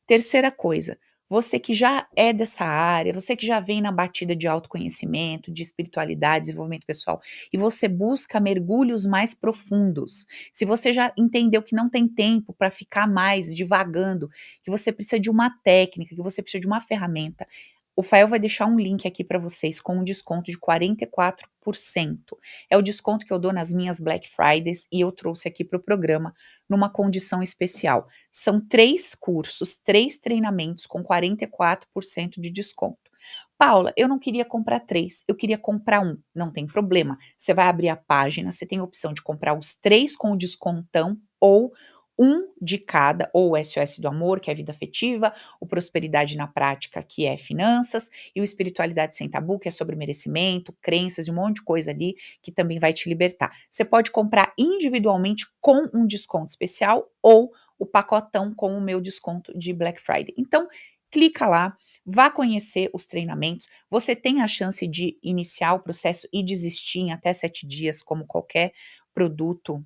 Terceira coisa, você que já é dessa área, você que já vem na batida de autoconhecimento, de espiritualidade, desenvolvimento pessoal, e você busca mergulhos mais profundos. Se você já entendeu que não tem tempo para ficar mais divagando, que você precisa de uma técnica, que você precisa de uma ferramenta, o Fael vai deixar um link aqui para vocês com um desconto de 44%. É o desconto que eu dou nas minhas Black Fridays e eu trouxe aqui para o programa numa condição especial. São 3 cursos, 3 treinamentos com 44% de desconto. Paula, eu não queria comprar 3, eu queria comprar um. Não tem problema. Você vai abrir a página, você tem a opção de comprar os 3 com o descontão ou um de cada, ou o SOS do Amor, que é a vida afetiva, o Prosperidade na Prática, que é finanças, e o Espiritualidade Sem Tabu, que é sobre merecimento, crenças e um monte de coisa ali que também vai te libertar. Você pode comprar individualmente com um desconto especial ou o pacotão com o meu desconto de Black Friday. Então, clica lá, vá conhecer os treinamentos. Você tem a chance de iniciar o processo e desistir em até 7 dias, como qualquer produto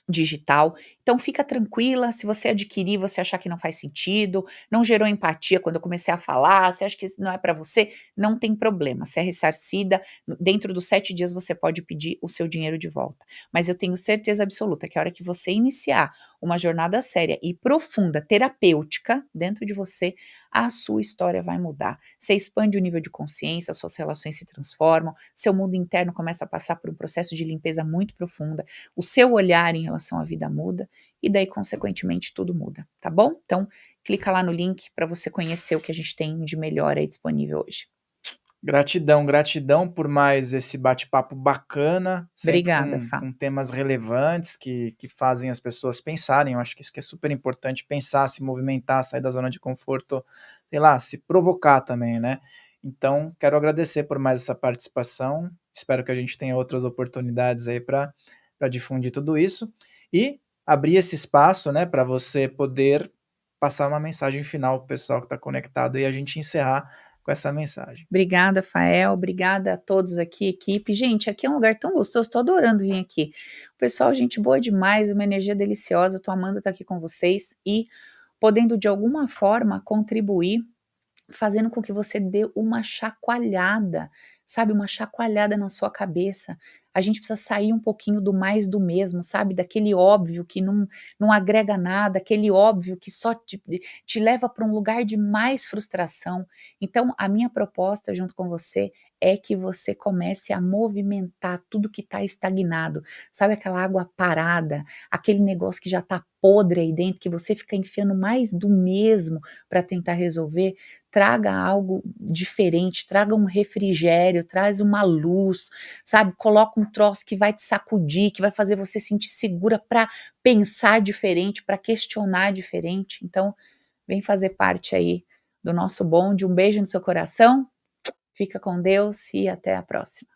digital. Então fica tranquila, se você adquirir, você achar que não faz sentido, não gerou empatia quando eu comecei a falar, você acha que isso não é para você, não tem problema, você é ressarcida, dentro dos 7 dias você pode pedir o seu dinheiro de volta. Mas eu tenho certeza absoluta que a hora que você iniciar uma jornada séria e profunda, terapêutica, dentro de você, a sua história vai mudar. Você expande o nível de consciência, suas relações se transformam, seu mundo interno começa a passar por um processo de limpeza muito profunda, o seu olhar em relação à vida muda e daí, consequentemente, tudo muda, tá bom? Então, clica lá no link para você conhecer o que a gente tem de melhor aí disponível hoje. Gratidão, gratidão por mais esse bate-papo bacana, sempre Obrigada, com, Fá. com temas relevantes que fazem as pessoas pensarem. Eu acho que isso que é super importante, pensar, se movimentar, sair da zona de conforto, sei lá, se provocar também, né? Então, quero agradecer por mais essa participação. Espero que a gente tenha outras oportunidades aí para difundir tudo isso e abrir esse espaço, né, para você poder passar uma mensagem final para o pessoal que está conectado e a gente encerrar com essa mensagem. Obrigada, Fael. Obrigada a todos aqui, equipe. Gente, aqui é um lugar tão gostoso, tô adorando vir aqui. O pessoal, gente boa demais, uma energia deliciosa. Tô amando estar aqui com vocês e podendo de alguma forma contribuir, fazendo com que você dê uma chacoalhada, sabe, uma chacoalhada na sua cabeça. A gente precisa sair um pouquinho do mais do mesmo, sabe, daquele óbvio que não agrega nada, aquele óbvio que só te leva para um lugar de mais frustração. Então, a minha proposta junto com você é que você comece a movimentar tudo que está estagnado, sabe, aquela água parada, aquele negócio que já está podre aí dentro, que você fica enfiando mais do mesmo para tentar resolver. Traga algo diferente, traga um refrigério, traz uma luz, sabe? Coloca um troço que vai te sacudir, que vai fazer você sentir segura para pensar diferente, para questionar diferente. Então, vem fazer parte aí do nosso bonde. Um beijo no seu coração, fica com Deus e até a próxima.